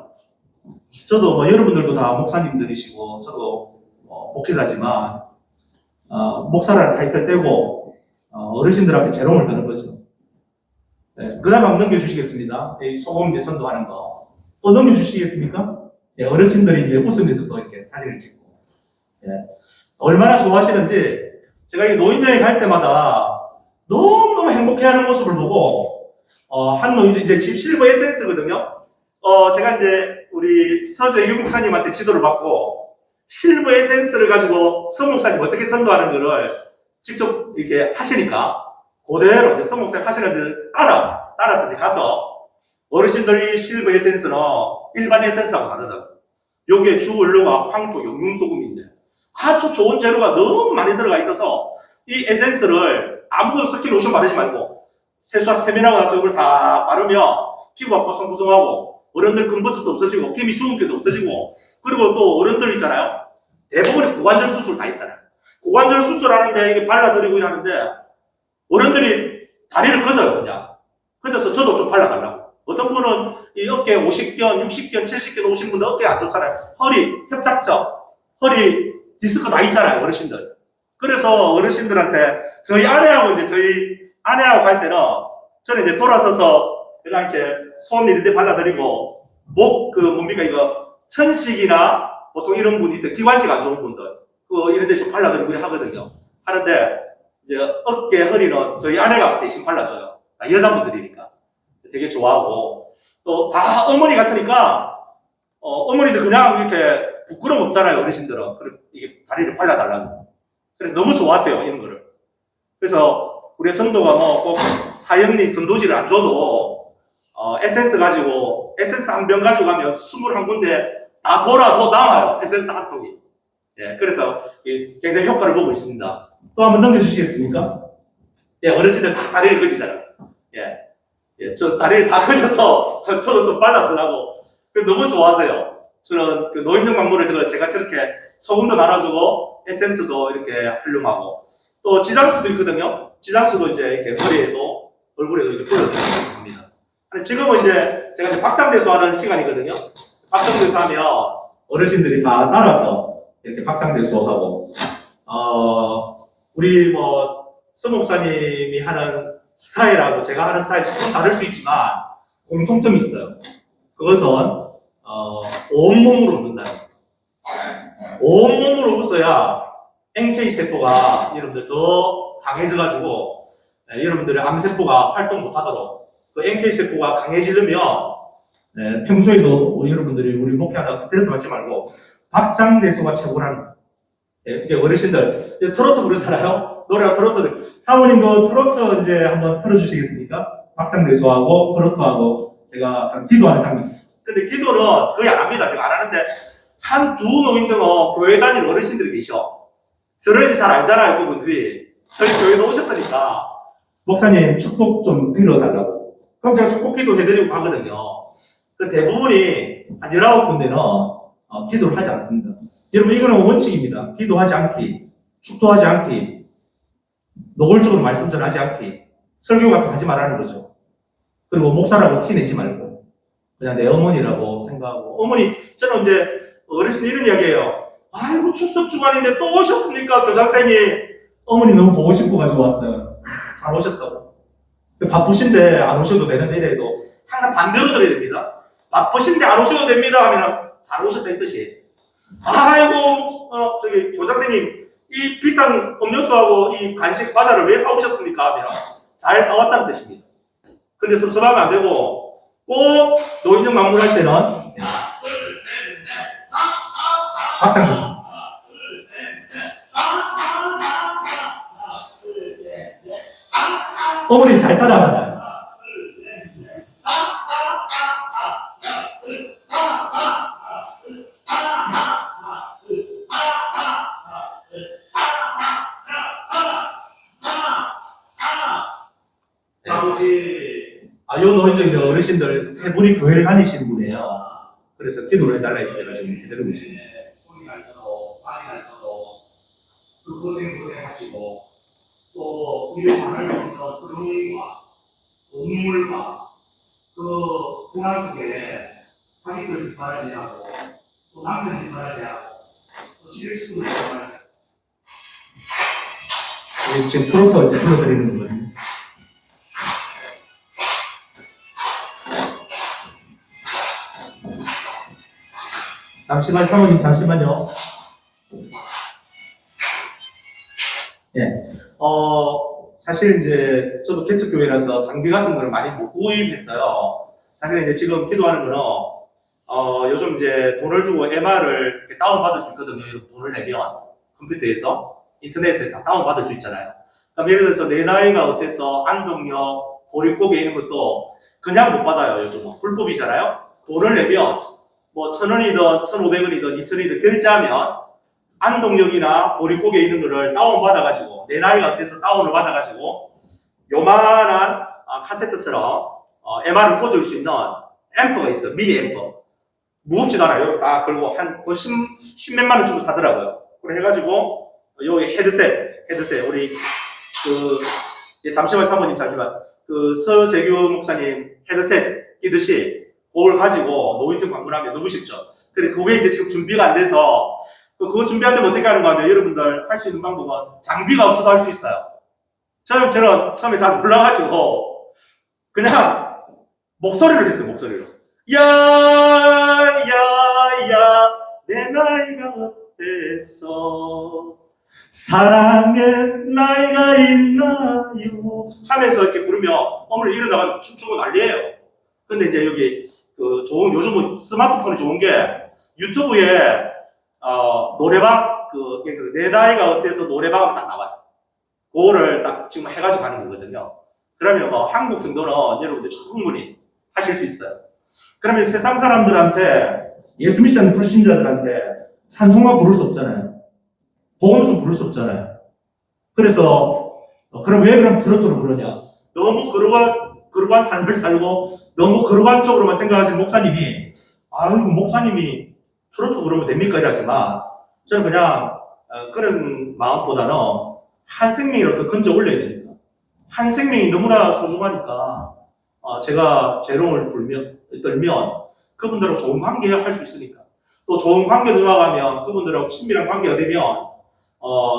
저도 뭐 여러분들도 다 목사님들이시고 저도 목회자지만 목사라는 타이틀 떼고 어르신들 앞에 재롱을 드는 거죠. 네, 그 다음에 한번 넘겨주시겠습니다. 이 소금 이제 전도하는 거. 또 넘겨주시겠습니까? 네, 어르신들이 이제 웃으면서 또 이렇게 사진을 찍고. 네, 얼마나 좋아하시는지 제가 이 노인정에 갈 때마다 너무너무 행복해하는 모습을 보고 한 노인정 이제 실버 에센스거든요. 제가 이제 우리 서수의 목사님한테 지도를 받고 실버 에센스를 가지고 서 목사님 어떻게 전도하는 거를 직접 이렇게 하시니까 그대로 이제 서 목사님 하시는 데를 따라서 이제 가서 어르신들이 실버 에센스는 일반 에센스하고 다르다고. 요게 주 원료가 황토, 영융소금인데 아주 좋은 재료가 너무 많이 들어가 있어서 이 에센스를 아무도 스킨 로션 바르지 말고 세면하고 나서 이걸 다 바르면 피부가 보송보송하고 어른들 금버섯도 없어지고 피미 수분기도 없어지고 그리고 또 어른들 있잖아요. 대부분의 고관절 수술 다 있잖아요. 고관절 수술하는데 이게 발라드리고 이러는데 어른들이 다리를 거져요 그냥. 그래서 저도 좀 발라달라고. 어떤 분은 이 어깨 50견, 60견, 70견 오신 분들 어깨 안 좋잖아요. 허리, 협착점, 허리 디스크 다 있잖아요 어르신들. 그래서 어르신들한테 저희 아내하고 갈 때는 저는 이제 돌아서서 이렇게 손 이런 데 발라드리고 뭡니까 이거 천식이나 보통 이런 분이 있대 기관지가 안 좋은 분들 이런 데 좀 발라드리고 하거든요. 하는데 이제 어깨 허리는 저희 아내가 대신 발라줘요. 여자분들이니까 되게 좋아하고 또 다 어머니 같으니까 어머니들 그냥 이렇게 부끄러움 없잖아요 어르신들은. 그리고 이게 다리를 발라달라고. 그래서 너무 좋아하세요 이런 거를. 그래서 우리 전도가 꼭 사형리 전도지를 안 줘도 에센스 가지고 에센스 한 병 가지고 가면 21군데 다 돌아도 남아요 에센스 한 통이. 예, 그래서 굉장히 효과를 보고 있습니다. 또 한번 넘겨주시겠습니까? 예, 어르신들 다 다리를 거시잖아요. 예, 저 다리를 다 거셔서 저도 좀 발라달라고. 너무 좋아하세요. 저는 그 노인정 막물을 제가 저렇게 소금도 나눠주고 에센스도 이렇게 활용하고 또 지장수도 있거든요. 지장수도 이제 이렇게 머리에도 얼굴에도 이렇게 뿌려드리고 합니다. 지금은 이제 제가 이제 박장대소 하는 시간이거든요. 박장대소 하면 어르신들이 다 따라서 이렇게 박장대소 하고 우리 서 목사님이 하는 스타일하고 제가 하는 스타일이 조금 다를 수 있지만 공통점이 있어요. 그것은 온몸으로 웃는다. 온몸으로 웃어야 NK세포가 여러분들 더 강해져가지고 여러분들의 암세포가 활동 못하도록 그 NK세포가 강해지려면 평소에도 여러분들이 우리 목회하다가 스트레스 받지 말고 박장대소가 최고라는 거예요. 어르신들 트로트 부르잖아요. 노래가 트로트. 사모님도 트로트 이제 한번 틀어주시겠습니까? 박장대소하고 트로트하고 제가 기도하는 장면. 근데 기도는 거의 안 합니다. 제가 안 하는데 한두 노인정은 교회 다니는 어르신들이 계셔. 저를 이제 잘 알잖아요, 그분들이. 저희 교회도 오셨으니까 목사님 축복 좀 빌어달라고. 그럼 제가 축복 기도 해드리고 가거든요. 그 대부분이 한 19군데는 기도를 하지 않습니다. 여러분 이거는 원칙입니다. 기도하지 않기, 축도하지 않기, 노골적으로 말씀 전하지 않기, 설교 같은 거 하지 말라는 거죠. 그리고 목사라고 티 내지 말고 그냥 내 어머니라고 생각하고. 어머니 저는 이제 어르신 이런 이야기예요. 아이고 출석 주간인데 또 오셨습니까 교장선생님. 어머니 너무 보고 싶어 가지고 왔어요. 잘 오셨다고. 바쁘신데 안 오셔도 되는데 이래도 항상 반대로 드려야 됩니다. 바쁘신데 안 오셔도 됩니다 하면 잘 오셨다는 뜻이. 아이고 저기 교장선생님 이 비싼 음료수하고 이 간식 과자를 왜 사오셨습니까 하면 잘 사왔다는 뜻입니다. 근데 섭섭하면 안 되고 꼭 노인정 막물할 때는 박장대소. 어머니 잘 따라하잖아요. 요 노인정 어르신들 세 분이 교회를 다니시는 분이에요. 그래서 기도를 해달라 했어요. 지금 기다리고 있습니다. 손이 날 때도 발이 날 때도 그 고생하시고 또 우리 하나님께서 성령과 눈물과 그 고난 속에 자기들 뒷바라지 하고 또 남편 뒷바라지 하고 또 실수를 하고 지금 트로트 이제 불러드리는 거거든요. 잠시만, 사모님, 잠시만요. 예. 사실 이제, 저도 개척교회라서 장비 같은 걸 많이 못 구입했어요. 사실 이제 지금 기도하는 거는, 요즘 이제 돈을 주고 MR을 다운받을 수 있거든요. 돈을 내면. 컴퓨터에서. 인터넷에 다 다운받을 수 있잖아요. 그럼 예를 들어서 내 나이가 어때서 안동역, 보릿고개 있는 것도 그냥 못 받아요. 요즘은. 불법이잖아요. 돈을 내면, 뭐 1,000원이든 1,500원이든 2,000원이든 결제하면 안동역이나 보릿고개 있는 거를 다운받아가지고 내 나이가 어때서 다운을 받아가지고 요만한 카세트처럼 MR을 꽂을 수 있는 앰프가 있어요. 미니 앰프. 무겁지도 않아요. 여기 딱 걸고 한 10몇만 원 주고 사더라고요. 그래 해가지고 여기 헤드셋 우리 잠시만 사모님 잠시만 서재규 목사님 헤드셋 끼듯이 그걸 가지고 노인증 방문하면 너무 쉽죠. 근데 그게 이제 지금 준비가 안 돼서 그거 준비하는데 어떻게 하는 거 하면 여러분들 할 수 있는 방법은 장비가 없어도 할 수 있어요. 저는 처음에 잘 몰라가지고 그냥 목소리를 했어요. 목소리로 야야야 내 나이가 어때서 사랑의 나이가 있나요 하면서 이렇게 부르면 어머니 일어나가지고 춤추고 난리예요. 근데 이제 여기 요즘 스마트폰이 좋은 게 유튜브에 노래방 내 나이가 어때서 노래방으로 딱 나와요. 그거를 딱 지금 해가지고 하는 거거든요. 그러면 뭐 한국 정도는 여러분들 충분히 하실 수 있어요. 그러면 세상 사람들한테 예수 믿지 않는 불신자들한테 찬송가 부를 수 없잖아요. 복음서 부를 수 없잖아요. 그래서 그럼 왜 그럼 트로트를 부르냐? 너무 거룩한 삶을 살고 너무 거룩한 쪽으로만 생각하시는 목사님이 아이고 목사님이 트로트 부르면 됩니까? 이러지만 저는 그냥 그런 마음보다는 한 생명을 더 건져 올려야 됩니다. 한 생명이 너무나 소중하니까 제가 재롱을 떨면 그분들하고 좋은 관계 할 수 있으니까 또 좋은 관계 누나가면 그분들하고 친밀한 관계가 되면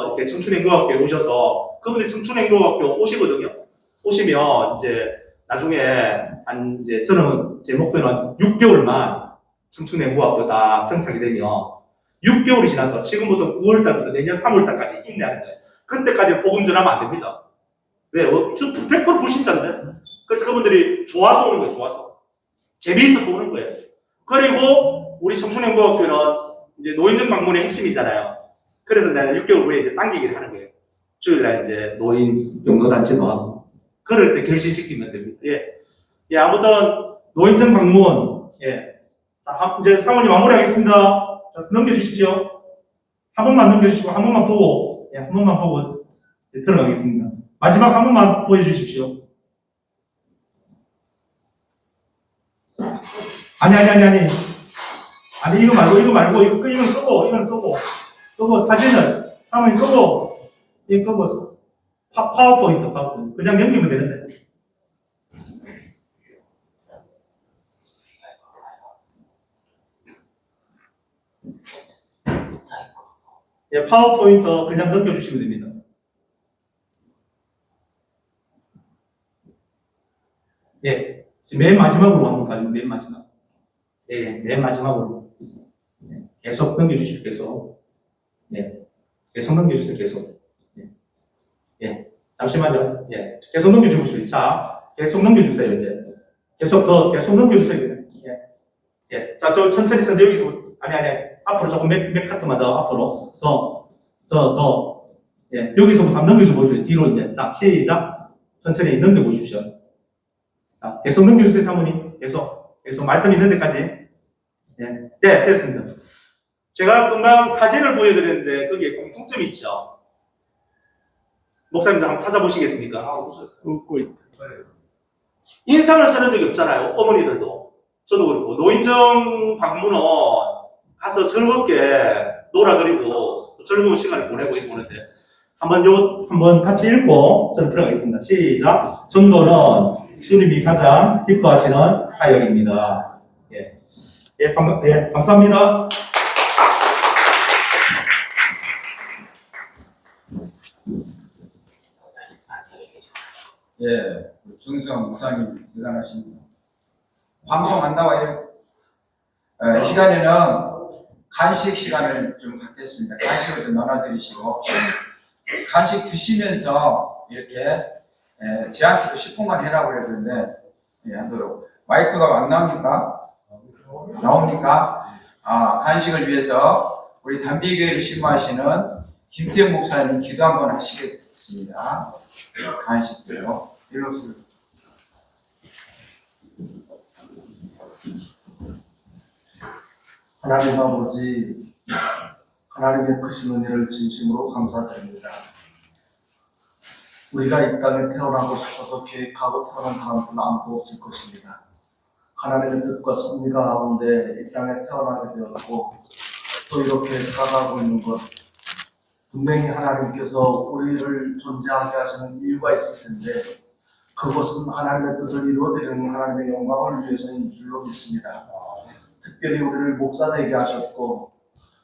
이렇게 청춘행동학교에 오셔서 그분들이 청춘행동학교 오시거든요. 오시면 이제 나중에 저는 제 목표는 6개월만 청춘행동학교 다 정착이 되면 6개월이 지나서 지금부터 9월달부터 내년 3월달까지 인내하는 거예요. 그때까지 복음 전하면 안 됩니다. 왜요? 저 100% 불신자인데. 그래서 그분들이 좋아서 오는 거예요. 좋아서. 재미있어서 오는 거예요. 그리고 우리 청춘행동학교는 이제 노인정 방문의 핵심이잖아요. 그래서 내가 6개월 후에 이제 당기기를 하는 거예요. 주일날 이제 노인 경로잔치도 하고. 그럴 때 결신시키면 됩니다. 예, 아무튼 노인정 방문. 예. 자, 이제 사모님 마무리하겠습니다. 자, 넘겨주십시오. 한 번만 넘겨주시고 한 번만 보고, 한 번만 보고 들어가겠습니다. 마지막 한 번만 보여주십시오. 아니 이거 말고 이건 끄고 사모님 끄고 파워포인트 그냥 넘기면 되는데. 예, 파워포인트 그냥 넘겨주시면 됩니다. 예, 지금 맨 마지막으로 한번 가지고 맨 마지막. 예, 맨 마지막으로. 예, 계속 넘겨주십시오. 계속. 예, 계속 넘겨주세요. 계속. 예, 잠시만요. 예, 계속 넘겨주십시오. 자, 계속 넘겨주세요. 이제 계속 넘겨주세요. 예, 자, 저 천천히 선제 여기서 아니 앞으로 조금 몇 카트만 더 앞으로 더 예, 여기서부터 한번 넘겨줘 보세요. 뒤로 이제 자, 시작. 천천히 넘겨보십시오. 자, 계속 넘겨주세요, 사모님. 계속 말씀 있는 데까지. 네, 됐습니다. 제가 금방 사진을 보여드렸는데 거기에 공통점이 있죠. 목사님들 한번 찾아보시겠습니까? 웃고 있다. 인상을 쓰는 적이 없잖아요. 어머니들도. 저도 그렇고. 노인정 방문은 가서 즐겁게 놀아드리고 즐거운 시간을 보내고 있는데 한번 같이 읽고 저는 들어가겠습니다. 시작. 전도는 주님이 가장 기뻐하시는 사역입니다. 감사합니다. 예, 중성 목사님 대단하십니다. 방송 안 나와요? 이 시간에는 간식 시간을 좀 갖겠습니다. 간식을 좀 나눠드리시고 간식 드시면서 이렇게 제한테도 10분간 해라고 그랬는데 하도록. 마이크가 안 나옵니까? 나옵니까? 간식을 위해서 우리 단비교회를 신무하시는 김태형 목사님 기도 한번 하시겠습니다. 간식도요. 일로 오세요. 하나님 아버지, 하나님의 크신 은혜를 진심으로 감사드립니다. 우리가 이 땅에 태어나고 싶어서 계획하고 태어난 사람들은 아무도 없을 것입니다. 하나님의 뜻과 섭리가 가운데 이 땅에 태어나게 되었고 또 이렇게 살아가고 있는 것, 분명히 하나님께서 우리를 존재하게 하시는 이유가 있을 텐데 그것은 하나님의 뜻을 이루어드리는 하나님의 영광을 위해서인 줄로 믿습니다. 특별히 우리를 목사되게 하셨고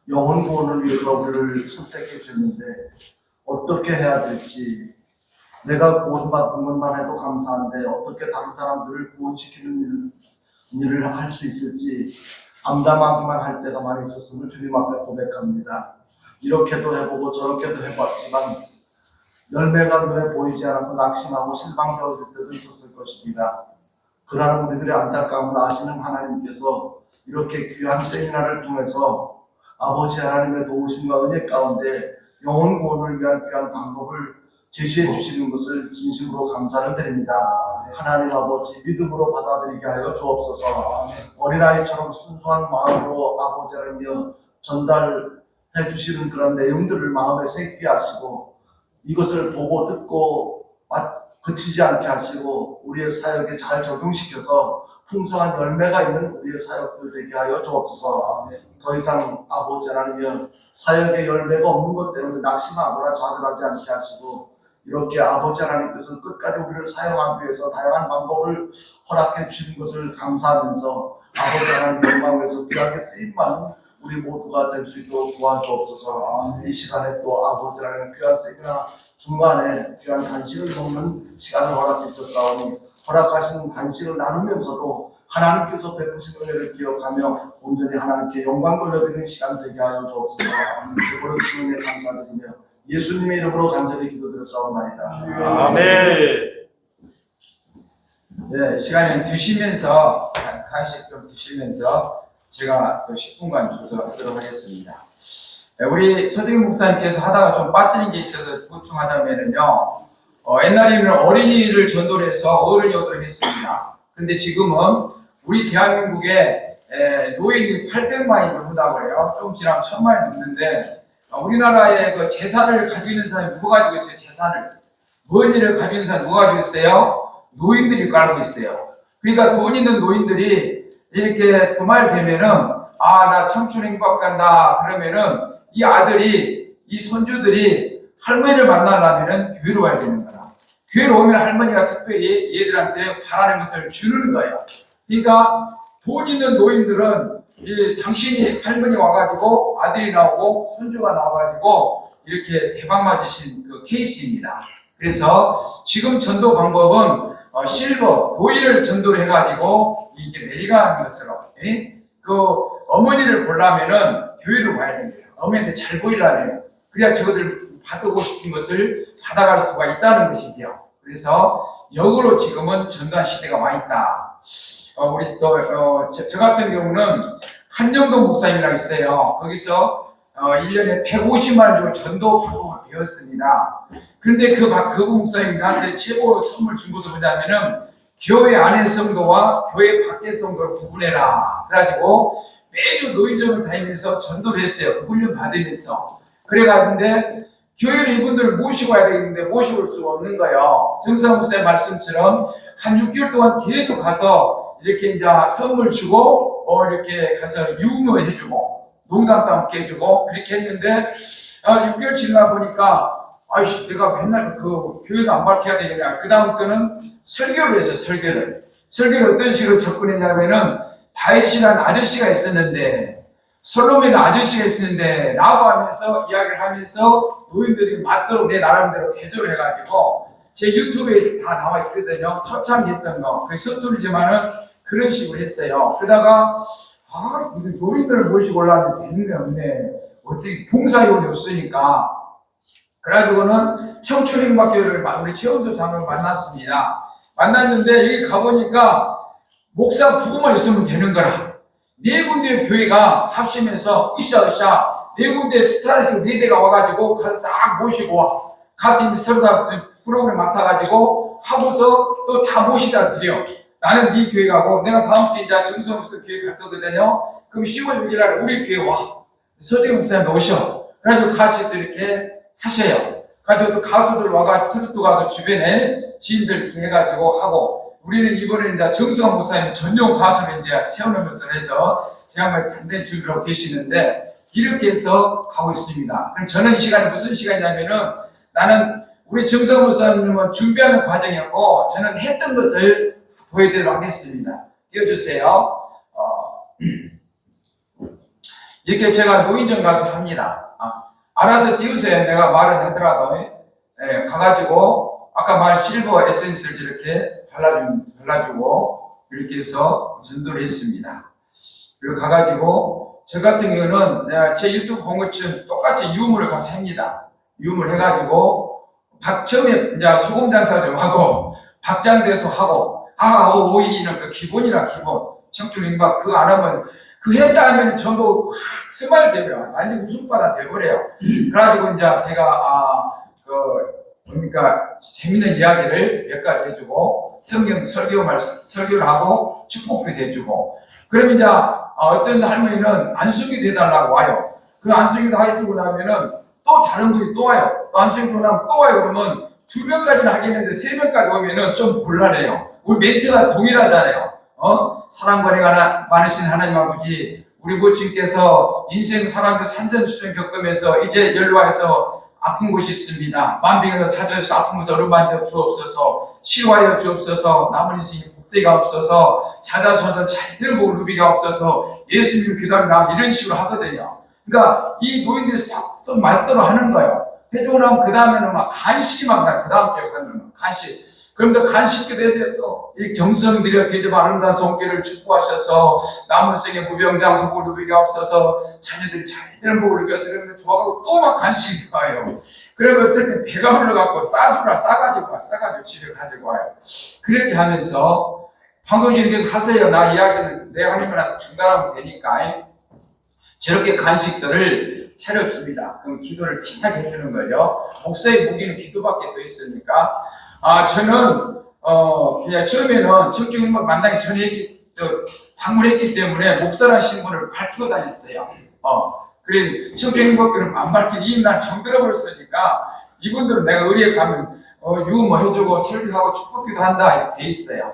영혼 구원을 위해서 우리를 선택해 주는데 어떻게 해야 될지, 내가 구원받은 것만 해도 감사한데 어떻게 다른 사람들을 구원시키는 일을 할 수 있을지 암담하기만 할 때가 많이 있었음을 주님 앞에 고백합니다. 이렇게도 해보고 저렇게도 해봤지만 열매가 눈에 보이지 않아서 낙심하고 실망스러워질 때도 있었을 것입니다. 그러나 우리들의 안타까움을 아시는 하나님께서 이렇게 귀한 세미나를 통해서 아버지 하나님의 도우심과 은혜 가운데 영혼 구원을 위한 귀한 방법을 제시해 주시는 것을 진심으로 감사를 드립니다. 하나님 아버지, 믿음으로 받아들이게 하여 주옵소서. 어린아이처럼 순수한 마음으로 아버지 하나님여 전달해 주시는 그런 내용들을 마음에 새기게 하시고 이것을 보고 듣고 그치지 않게 하시고 우리의 사역에 잘 적용시켜서 풍성한 열매가 있는 우리의 사역들 되게 하여 주옵소서. 더 이상 아버지 하나님여 사역의 열매가 없는 것 때문에 낙심하거나 좌절하지 않게 하시고 이렇게 아버지 하나님께서 끝까지 우리를 사용하기 위해서 다양한 방법을 허락해 주시는 것을 감사하면서 아버지 하나님 영광에서 귀하게 쓰임만 우리 모두가 될 수 있도록 도와주옵소서. 이 시간에 또 아버지 하나님 귀한 세미나 중간에 귀한 간식을 먹는 시간을 허락해 주셨사오니 허락하시는 간식을 나누면서도 하나님께서 베푸신 은혜를 기억하며 온전히 하나님께 영광 돌려드리는 시간 되게 하여 주옵소서. 보여주신 은혜 감사드리며 예수님의 이름으로 간절히 기도드렸사옵나이다. 아멘. 네, 시간에 드시면서 간식 좀 드시면서 제가 또 10분간 조서하도록 하겠습니다. 우리 서정희 목사님께서 하다가 좀 빠뜨린 게 있어서 보충하자면은요, 옛날에는 어린이를 전도를 해서 어른이 오도록 했습니다. 근데 지금은 우리 대한민국에 노인이 800만이 넘는다고 그래요. 조금 지나면 1000만이 넘는데, 우리나라의 그 재산을 가지고 있는 사람이 누가 가지고 있어요? 재산을. 머니를 가지고 있는 사람이 누가 가지고 있어요? 노인들이 가지고 있어요. 그러니까 돈 있는 노인들이 이렇게 주말 되면은, 나 청춘 행복 간다. 그러면은 이 아들이, 이 손주들이 할머니를 만나려면은 교회로 와야 되는 거야. 교회로 오면 할머니가 특별히 얘들한테 바라는 것을 주는 거예요. 그러니까 돈 있는 노인들은 당신이 할머니 와가지고 아들이 나오고 손주가 나와가지고 이렇게 대박 맞으신 그 케이스입니다. 그래서 지금 전도 방법은 실버 노인을 전도를 해가지고 이게 메리가는 것으로 그 어머니를 보려면은 교회로 와야 됩니다. 어머니한테 잘 보이려면 그래야 저들 받고 싶은 것을 받아갈 수가 있다는 것이죠. 그래서 역으로 지금은 전도한 시대가 와 있다. 우리 또 저 같은 경우는 한정동 목사님이라고 있어요. 거기서 1년에 150만 원 주고 전도 방법을 배웠습니다. 그런데 그 목사님이 나한테 최고 선물 준 것은 뭐냐면은 교회 안의 성도와 교회 밖의 성도를 구분해라. 그래가지고 매주 노인정을 다니면서 전도를 했어요. 훈련 받으면서. 그래가지고 교회를 이분들을 모시고 와야 되겠는데 모시고 올 수 없는 거예요. 정상 목사의 말씀처럼 한 6개월 동안 계속 가서 이렇게 이제 선물 주고 이렇게 가서 유무해주고 농담도 함께 해주고 그렇게 했는데 6개월 지나 보니까 아이씨 내가 맨날 그 교회도 안 밝혀야 되겠냐. 그 다음부터는 설교를 했어요. 설교를 어떤 식으로 접근했냐면은 다윗이라는 아저씨가 있었는데 솔로몬 아저씨가 있었는데 라고 하면서 이야기를 하면서 노인들이 맞도록 내 나름대로 개조를 해가지고 제 유튜브에 다 나와 있거든요. 초창기했던 거. 그게 서툴이지만은 그런 식으로 했어요. 그러다가 이거 노인들을 모시고 올라왔는데 되는 게 없네. 어떻게 봉사요원이 없으니까. 그래가지고는 청춘행박교회를 우리 최원수 장로를 만났습니다. 만났는데 여기 가보니까 목사 부부만 있으면 되는 거라. 4군데 교회가 합심해서 으쌰으쌰 4군데 스타일스 4대가 와가지고 가서 싹 모시고 같이 서로 다 프로그램 맡아가지고 하고서 또 다 모시다 드려. 나는 네 교회 가고 내가 다음 주에 이제 정성목사 교회 갈 거거든요. 그럼 10월 6일날 우리 교회 와. 서대기 목사님 오셔. 그래가지고 같이 또 이렇게 하셔요. 가지고 또 가수들 와가 트로트 가수 주변에 지인들 이렇게 해가지고 하고 우리는 이번에 이제 정성원 목사님 전용 가수를 이제 세워놓으면서 해서 제가 단단히 주기로 계시는데 이렇게 해서 가고 있습니다. 그럼 저는 이 시간이 무슨 시간이냐면은 나는 우리 정성원 목사님은 준비하는 과정이었고 저는 했던 것을 보여드리도록 하겠습니다. 띄워주세요. 이렇게 제가 노인정 가서 합니다. 알아서 띄우세요. 내가 말은 하더라도. 가가지고, 아까 말한 실버 에센스를 이렇게 발라주고, 이렇게 해서 전도를 했습니다. 그리고 가가지고, 저 같은 경우는 제 유튜브 본 것처럼 똑같이 유물을 가서 합니다. 유물 해가지고, 처음에 이제 소금 장사 좀 하고, 박장돼서 하고, 5일이는 그 기본이라 기본. 청춘행박 그거 안 하면, 그 했다 하면 전부 스마일 되면 완전 웃음바다 돼버려요. 그래가지고 이제 제가 재밌는 이야기를 몇 가지 해주고 성경 설교를 하고 축복도 해주고 그러면 이제 어떤 할머니는 안수기도 해달라고 와요. 그 안수기도 해주고 나면은 또 다른 분이 또 와요. 또 안수기도 나면 또 와요. 그러면 2명까지는 하겠는데 3명까지 오면은 좀 곤란해요. 우리 멘트가 동일하잖아요. 사랑거리가 많으신 하나님 아버지, 우리 부처님께서 인생 사람의 산전수전 겪으면서 이제 연로해서 아픈 곳이 있습니다. 만병에서 찾아서 아픈 곳을 어루만져 주옵소서, 치유하여 주옵소서, 남은 인생에 복대가 없어서, 자자손손 잘들 보고 루비가 없어서, 예수님 기도합니다. 이런 식으로 하거든요. 그러니까 이 노인들이 싹싹 맞도록 하는 거예요. 해주고 나면 그 다음에는 막 간식이 막 나요. 그 다음 주에 가면 간식. 그럼 또 간식기도 해야 돼요. 또 이 정성 들여 대접 아름다운 손길을 축복하셔서 남은 생에 무병장수고 루비가 없어서 자녀들이 잘되는 복을 누려서 그러면 좋아하고 또 막 간식이 와요. 그러면 어쨌든 배가 흘러갖고 싸가지고 집에 가지고 와요. 그렇게 하면서 방송진께서 하세요. 나 이야기는 내 하나님한테 중단하면 되니까 저렇게 간식들을 차려줍니다. 그럼 기도를 진하게 해주는 거죠. 목사의 무기는 기도밖에 더 있으니까. 저는, 그냥 처음에는 청중행박 만나기 전에 방문했기 때문에 목사라는 신분을 밝히고 다녔어요. 그래, 청중행박교는 안 밝힌 이미 난 정들어버렸으니까 이분들은 내가 의리에 가면, 유모 해주고 설교하고 축복기도 한다, 이렇게 돼 있어요.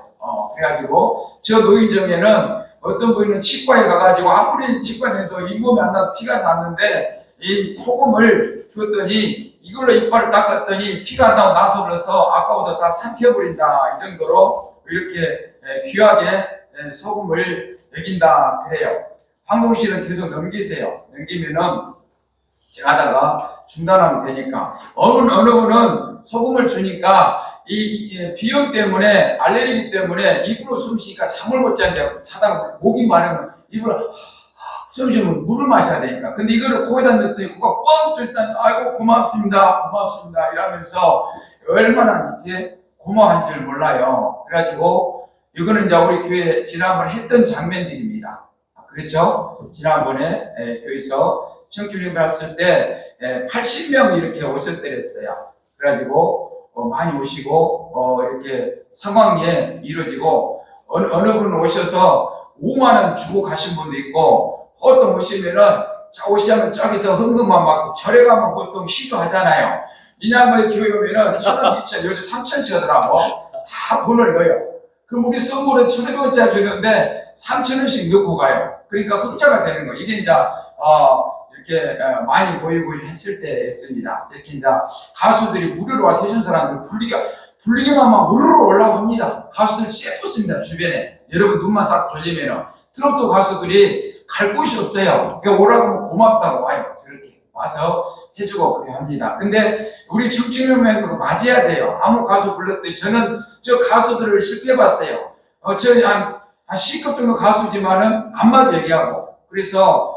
그래가지고, 저 노인정에는 어떤 분은 치과에 가가지고 아무리 치과에도 잇몸이 안 나서 피가 났는데 이 소금을 주었더니 이걸로 이빨을 닦았더니 피가 안 나고 나서 그래서 아까워서 다 삼켜버린다. 이 정도로 이렇게 귀하게 소금을 먹인다. 그래요. 황공실은 계속 넘기세요. 넘기면은 제가 하다가 중단하면 되니까. 어느 분은 소금을 주니까 이 비염 때문에 알레르기 때문에 입으로 숨 쉬니까 잠을 못 잔대요. 자다가 목이 마르면 입으로 숨 쉬면 물을 마셔야 되니까. 근데 이거를 코에다 넣었더니 코가 뻥 뚫다. 아이고 고맙습니다 이러면서 얼마나 이렇게 고마운 줄 몰라요. 그래가지고 이거는 이제 우리 교회 지난번에 했던 장면들입니다. 그렇죠? 지난번에 교회에서 청춘이 봤을 때 80명이 이렇게 오셨 때렸어요. 그래가지고 많이 오시고 이렇게 성황리에 이루어지고 어느 분 오셔서 5만 원 주고 가신 분도 있고, 보통 오시면은 오시면 저기서 헌금만 받고 절에 가면 보통 시도하잖아요. 이남의 교회 오면은 1,000원, 2,000원, 요즘 3,000원씩 하더라고. 다 돈을 넣어요. 그럼 우리 선물은 1,500원짜리 주는데 3,000원씩 넣고 가요. 그러니까 흑자가 되는 거예요. 이게 이제 이렇게 많이 보이고 했을 때였습니다. 이렇게 이제 가수들이 무료로 와서 해준 사람들 불리기만 하면 우르르 올라옵니다. 가수들 쎄붙습니다, 주변에. 여러분 눈만 싹 돌리면은. 트로트 가수들이 갈 곳이 없어요. 그러니까 오라고 하면 고맙다고 와요. 이렇게 와서 해주고 그래 합니다. 근데 우리 청춘이면 그거 맞아야 돼요. 아무 가수 불렀더니 저는 저 가수들을 실패해봤어요. 저는 한 C급 정도 가수지만은 안 맞아 얘기하고. 그래서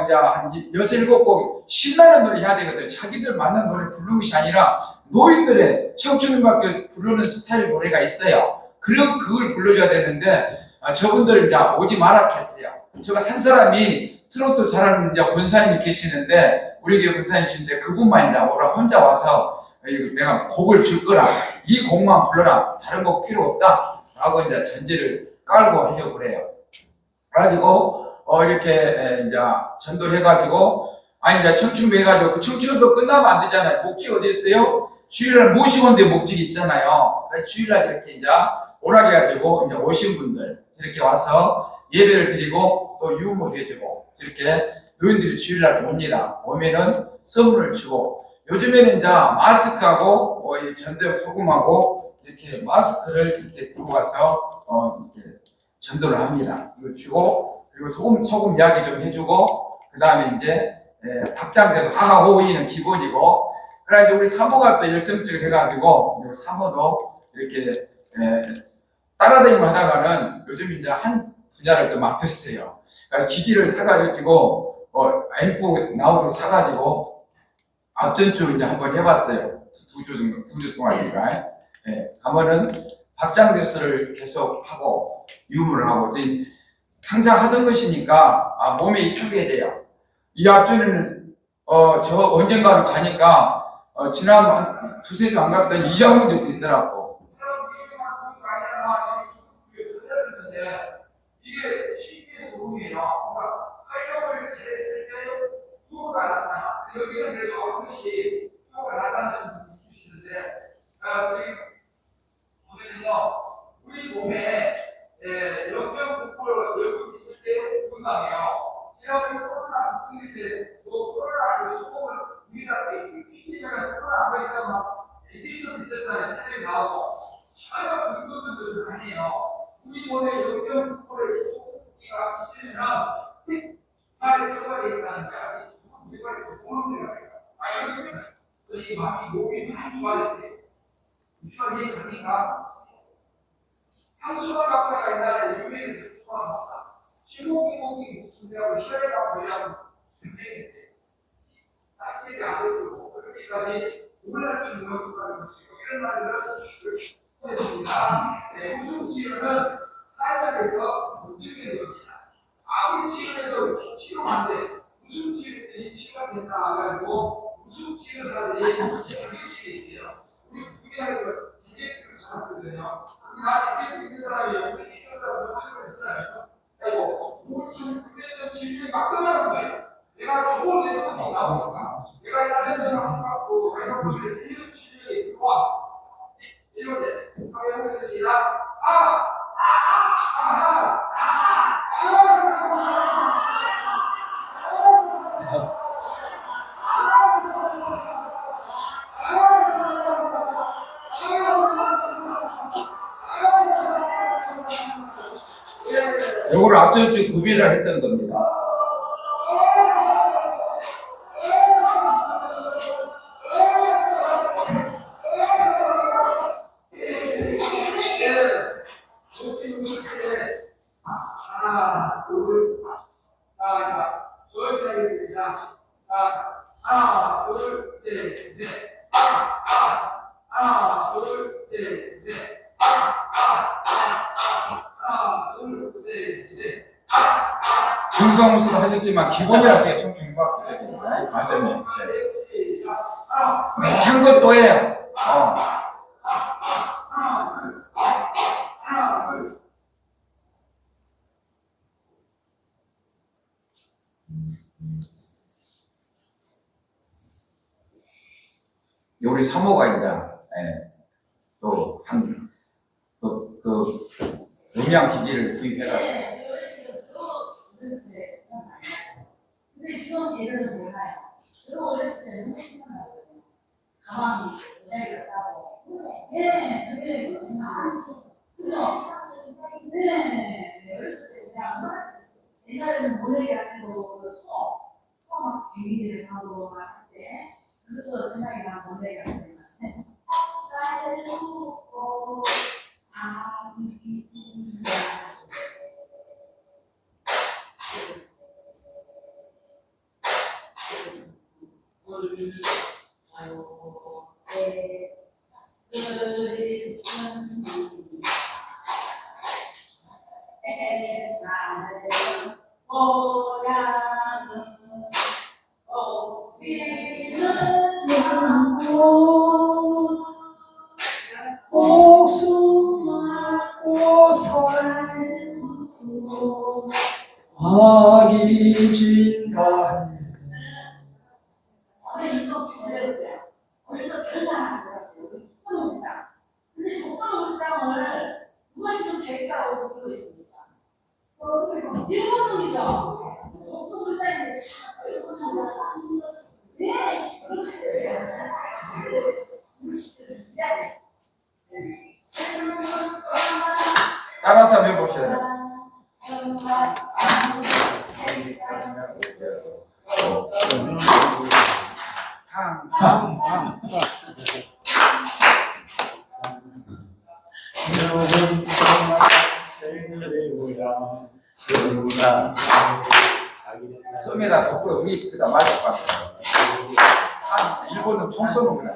이제 한 6, 7곡 신나는 노래 해야 되거든요. 자기들 맞는 노래 부르는 것이 아니라 노인들의 청춘음악교 부르는 스타일 노래가 있어요. 그걸 불러줘야 되는데 저분들 이제 오지 말았겠어요. 제가 한 사람이 트로트 잘하는 이제 권사님이 계시는데, 우리 교회 권사님이신데 그분만 이제 오라 혼자 와서 내가 곡을 줄 거라, 이 곡만 불러라, 다른 곡 필요 없다 라고 이제 전제를 깔고 하려고 그래요. 그래가지고 이렇게 이제 전도를 해가지고, 이제 청춘부 해가지고, 그 청춘부 끝나면 안 되잖아요. 목적이 어디 있어요? 주일날 모시고 온 데 목적이 있잖아요. 그래서 주일날 이렇게 이제 오라게 해가지고, 이제 오신 분들 이렇게 와서 예배를 드리고 또 유무 해주고, 이렇게 노인들이 주일날 옵니다. 오면은 선물을 주고, 요즘에는 이제 마스크하고 이 전대 소금하고 이렇게 마스크를 이렇게 들고 가서 이렇게 전도를 합니다. 이거 주고, 그리고 소금 이야기 좀 해주고, 그 다음에 이제 답장돼서 하하호이는 기본이고, 그래 이제 우리 사모가 또 열정적으로 해가지고, 사모도 이렇게 따라다니면 하다가는 요즘 이제 한 분야를 또 맡았어요. 그러니까 기기를 사가지고 앰프 나오도록 사가지고 앞전주 이제 한번 해봤어요. 두 주 동안인가. 가면은 박장대수를 계속 하고 유무를 하고 항상 하던 것이니까 몸에 익숙해져요. 이 앞전에는 저 언젠가는 가니까 지난 한 두세 주 안 갔더니 이장훈들도 있더라고. 이게 쉽게 소금이에요. 그러니까 활력을 제했을 때 효과가 나타나요. 여기는 그래도 한 번씩 효과가 나타나시는 분이 있으시는데, 보면요, 우리 몸에 0.9% 열분 있을 때 건강해요. 지난번에 코로나 있을 때, 또 코로나로 소금을 우리가 피디가 코로나 안 가니까 막 에디션 있었잖아요. 텔레비 나오고. 차가 긁는 것은 아니에요. 우리 몸에 0.9%의 소금기가 있으면은 잘 들어가야 있다는 거야. 이걸 보는 거야. 이 마음이 몸이 많이 좋아질 때, 이걸 가니까 향수가 박사가 옛날에 유명해서 수가 박사. 시목이 무슨 데하고 혈액하고 이라고 유명했어요. 싹들이 안 되고 그렇게까지 오늘날 좀 노력하는 것이고, 이런 말을 했습니다. 우중 치료는 살짝에서 느끼게 됩니다. 아무리 치료해도 치료가 안 돼. 우중 치료들이 치료가 된다 해가지고 우중 치료사들이 이렇게 있어요. 우리 구매하는 기계를 사람들은요. 나 기계 있는 사람이 우중 치료사를 하려고 했잖아요. 아이고, 우중 구매는 질병이 막 떠나는 거예요. 내가 좋은 데서 나오니까 내가 다른 데서 갖고 이런 것을 이런 치료에 들어와. 치료제 하겠습니다. 요거를 앞전주 구비를 했던 겁니다. 하나, 둘, 저렇게 하겠습니다. 하나, 둘, 셋, 넷. 하나, 둘, 셋, 넷. 하나, 둘, 셋, 넷. 정성호수도 하셨지만 기본이라 제가 청춘과 한 것 또 해요. 우리 사모가 이제 또한 음향 기기를 구입해가지고. 근데 지금 얘들은 몰라요. 제가 어렸을 때는 생각나거든요. 가방이 이야기가 싸고. 네, 그게 무슨 안 있었어. 네, 어렸을 때 그냥 옛날에는 몰래 같은 거 막 재미를 하고 막 할 때 그것도 생각이 나 몰래 같은 거. 복숭아꽃 살고 아기 진다. 이거 기다려보세요. 이거 다른 나라 안 들었어요. 독도노을당. 근데 독도노을당을 누가 지금 될까라고 부르고 있습니다. 일본놈이죠. 독도노을당인데 일본놈이라서 네, 그렇게 따라서 한번 해봅시다. 썸에다 덮고 우리 그다 맞을 것 같아요. 일본은 총 쏘는 거야.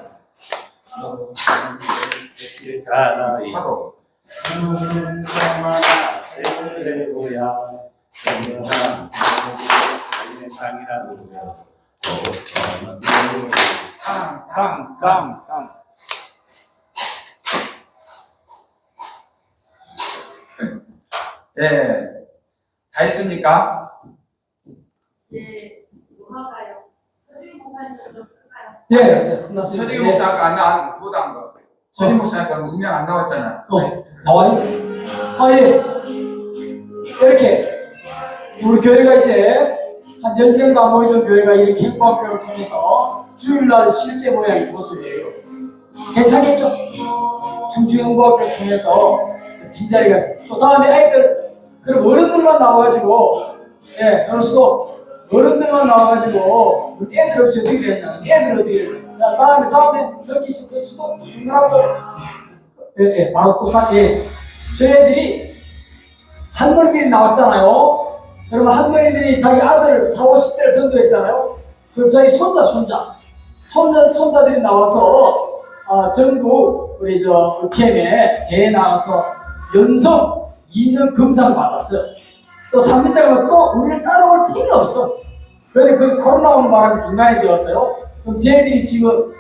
파도. 예, 다 했습니까? 네, 뭐 할까요? 서류 공간에서 좀 할까요? 예, 이제 끝났습니다. 서대기 목사 아까 안 보다 거. 서대기 목사 아까 음량 안 나왔잖아. 나와요? 아, 예. 이렇게, 우리 교회가 이제 한 10년도 안 모이던 교회가 이렇게 행복학교를 통해서 주일날 실제 모양의 모습이에요. 괜찮겠죠? 청주 행복학교를 통해서 빈자리가, 또 다음에 아이들, 그럼 어른들만 나와가지고, 예, 어느 수도 어른들만 나와가지고, 그럼 애들 없이 어떻게 되느냐? 애들 어떻게 되느냐? 자, 다음에, 여기 있을 그 수도 분들하고, 예, 바로 또 저희 애들이 할머니들이 나왔잖아요. 그러면 할머니들이 자기 아들 40, 50대를 전도했잖아요. 그럼 자기 손자들이 나와서 전국 우리 캠에 대회 나와서 연성 2년 금상 받았어요. 또 3년째가 또 우리를 따라올 팀이 없어. 그런데 그 코로나 오는 바람에 중단이 되었어요. 그럼 쟤들이 지금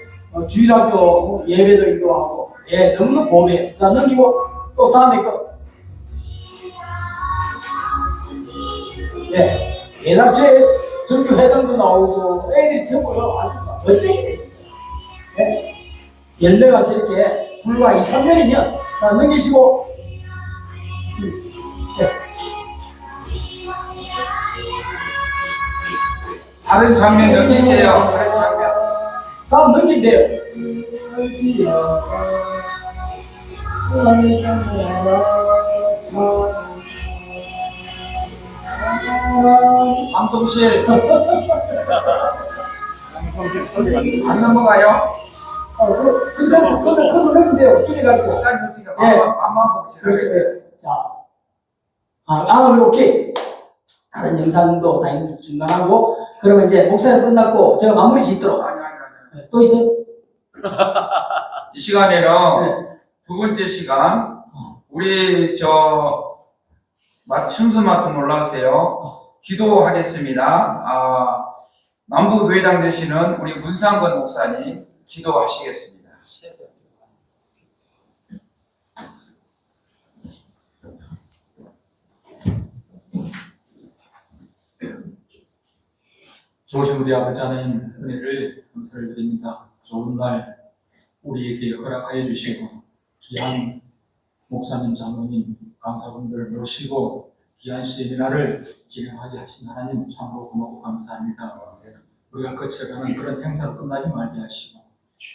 주일학교 예배도 인도하고, 예, 너무너무 보배해요. 자, 넘기고, 또 다음에 예, 예당초에 전교 회장도 나오고, 애들이 전부요, 아주 멋쟁이들이. 예, 열매가 저렇게 불과 2, 3년이면, 자, 넘기시고, 예. 다른 장면 넘기세요. 다른 장면. 다음 넘긴대요. 방송실 안 넘어가요? 그거 커서 넘긴대요. 줄여가지고. 시간이 없으니까 예. 맘만 봅시다. 그렇죠. 예. 자, 오케이. 다른 영상도 다 중간하고, 그러면 이제 목사님 끝났고, 제가 마무리 짓도록. 아니. 네, 또 있어요? 이 시간에는 네. 두 번째 시간 우리 춘수 맡은 올라오세요. 기도하겠습니다. 남부 교회당 되시는 우리 문상건 목사님 기도하시겠습니다. 좋으신 우리 아버지 하나님 은혜를 감사를 드립니다. 좋은 날 우리에게 허락하여 주시고 귀한 목사님, 장로님, 강사분들 모시고 귀한 세미나를 진행하게 하신 하나님 참으로 고맙고 감사합니다. 우리가 거쳐가는 그런 행사로 끝나지 말게 하시고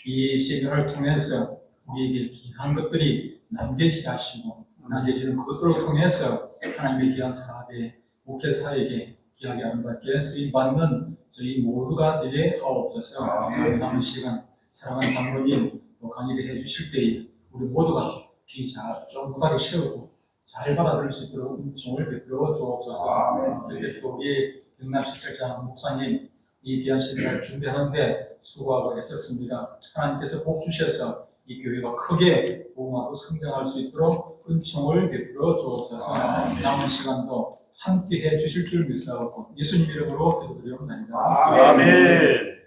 이 세미나를 통해서 우리에게 귀한 것들이 남겨지게 하시고 남겨지는 그것들을 통해서 하나님의 귀한 사업에 목회사에게 귀하게 아름답게 쓰임받는 저희 모두가 되게 하옵소서. 남은 시간 사랑하는 장로님 또 강의를 해주실 때에 우리 모두가 귀 잘 쫑긋하게 세우고 잘 받아들일 수 있도록 은총을 베풀어 주옵소서. 그리고 또 우리 경남 실질자 목사님 이 귀한 세미나를 준비하는데 수고하고 애썼습니다. 하나님께서 복 주셔서 이 교회가 크게 부흥하고 성장할 수 있도록 은총을 베풀어 주옵소서. 남은 시간도 함께 해 주실 줄 믿사옵고 예수님 이름으로 기도드리옵나이다. 아멘.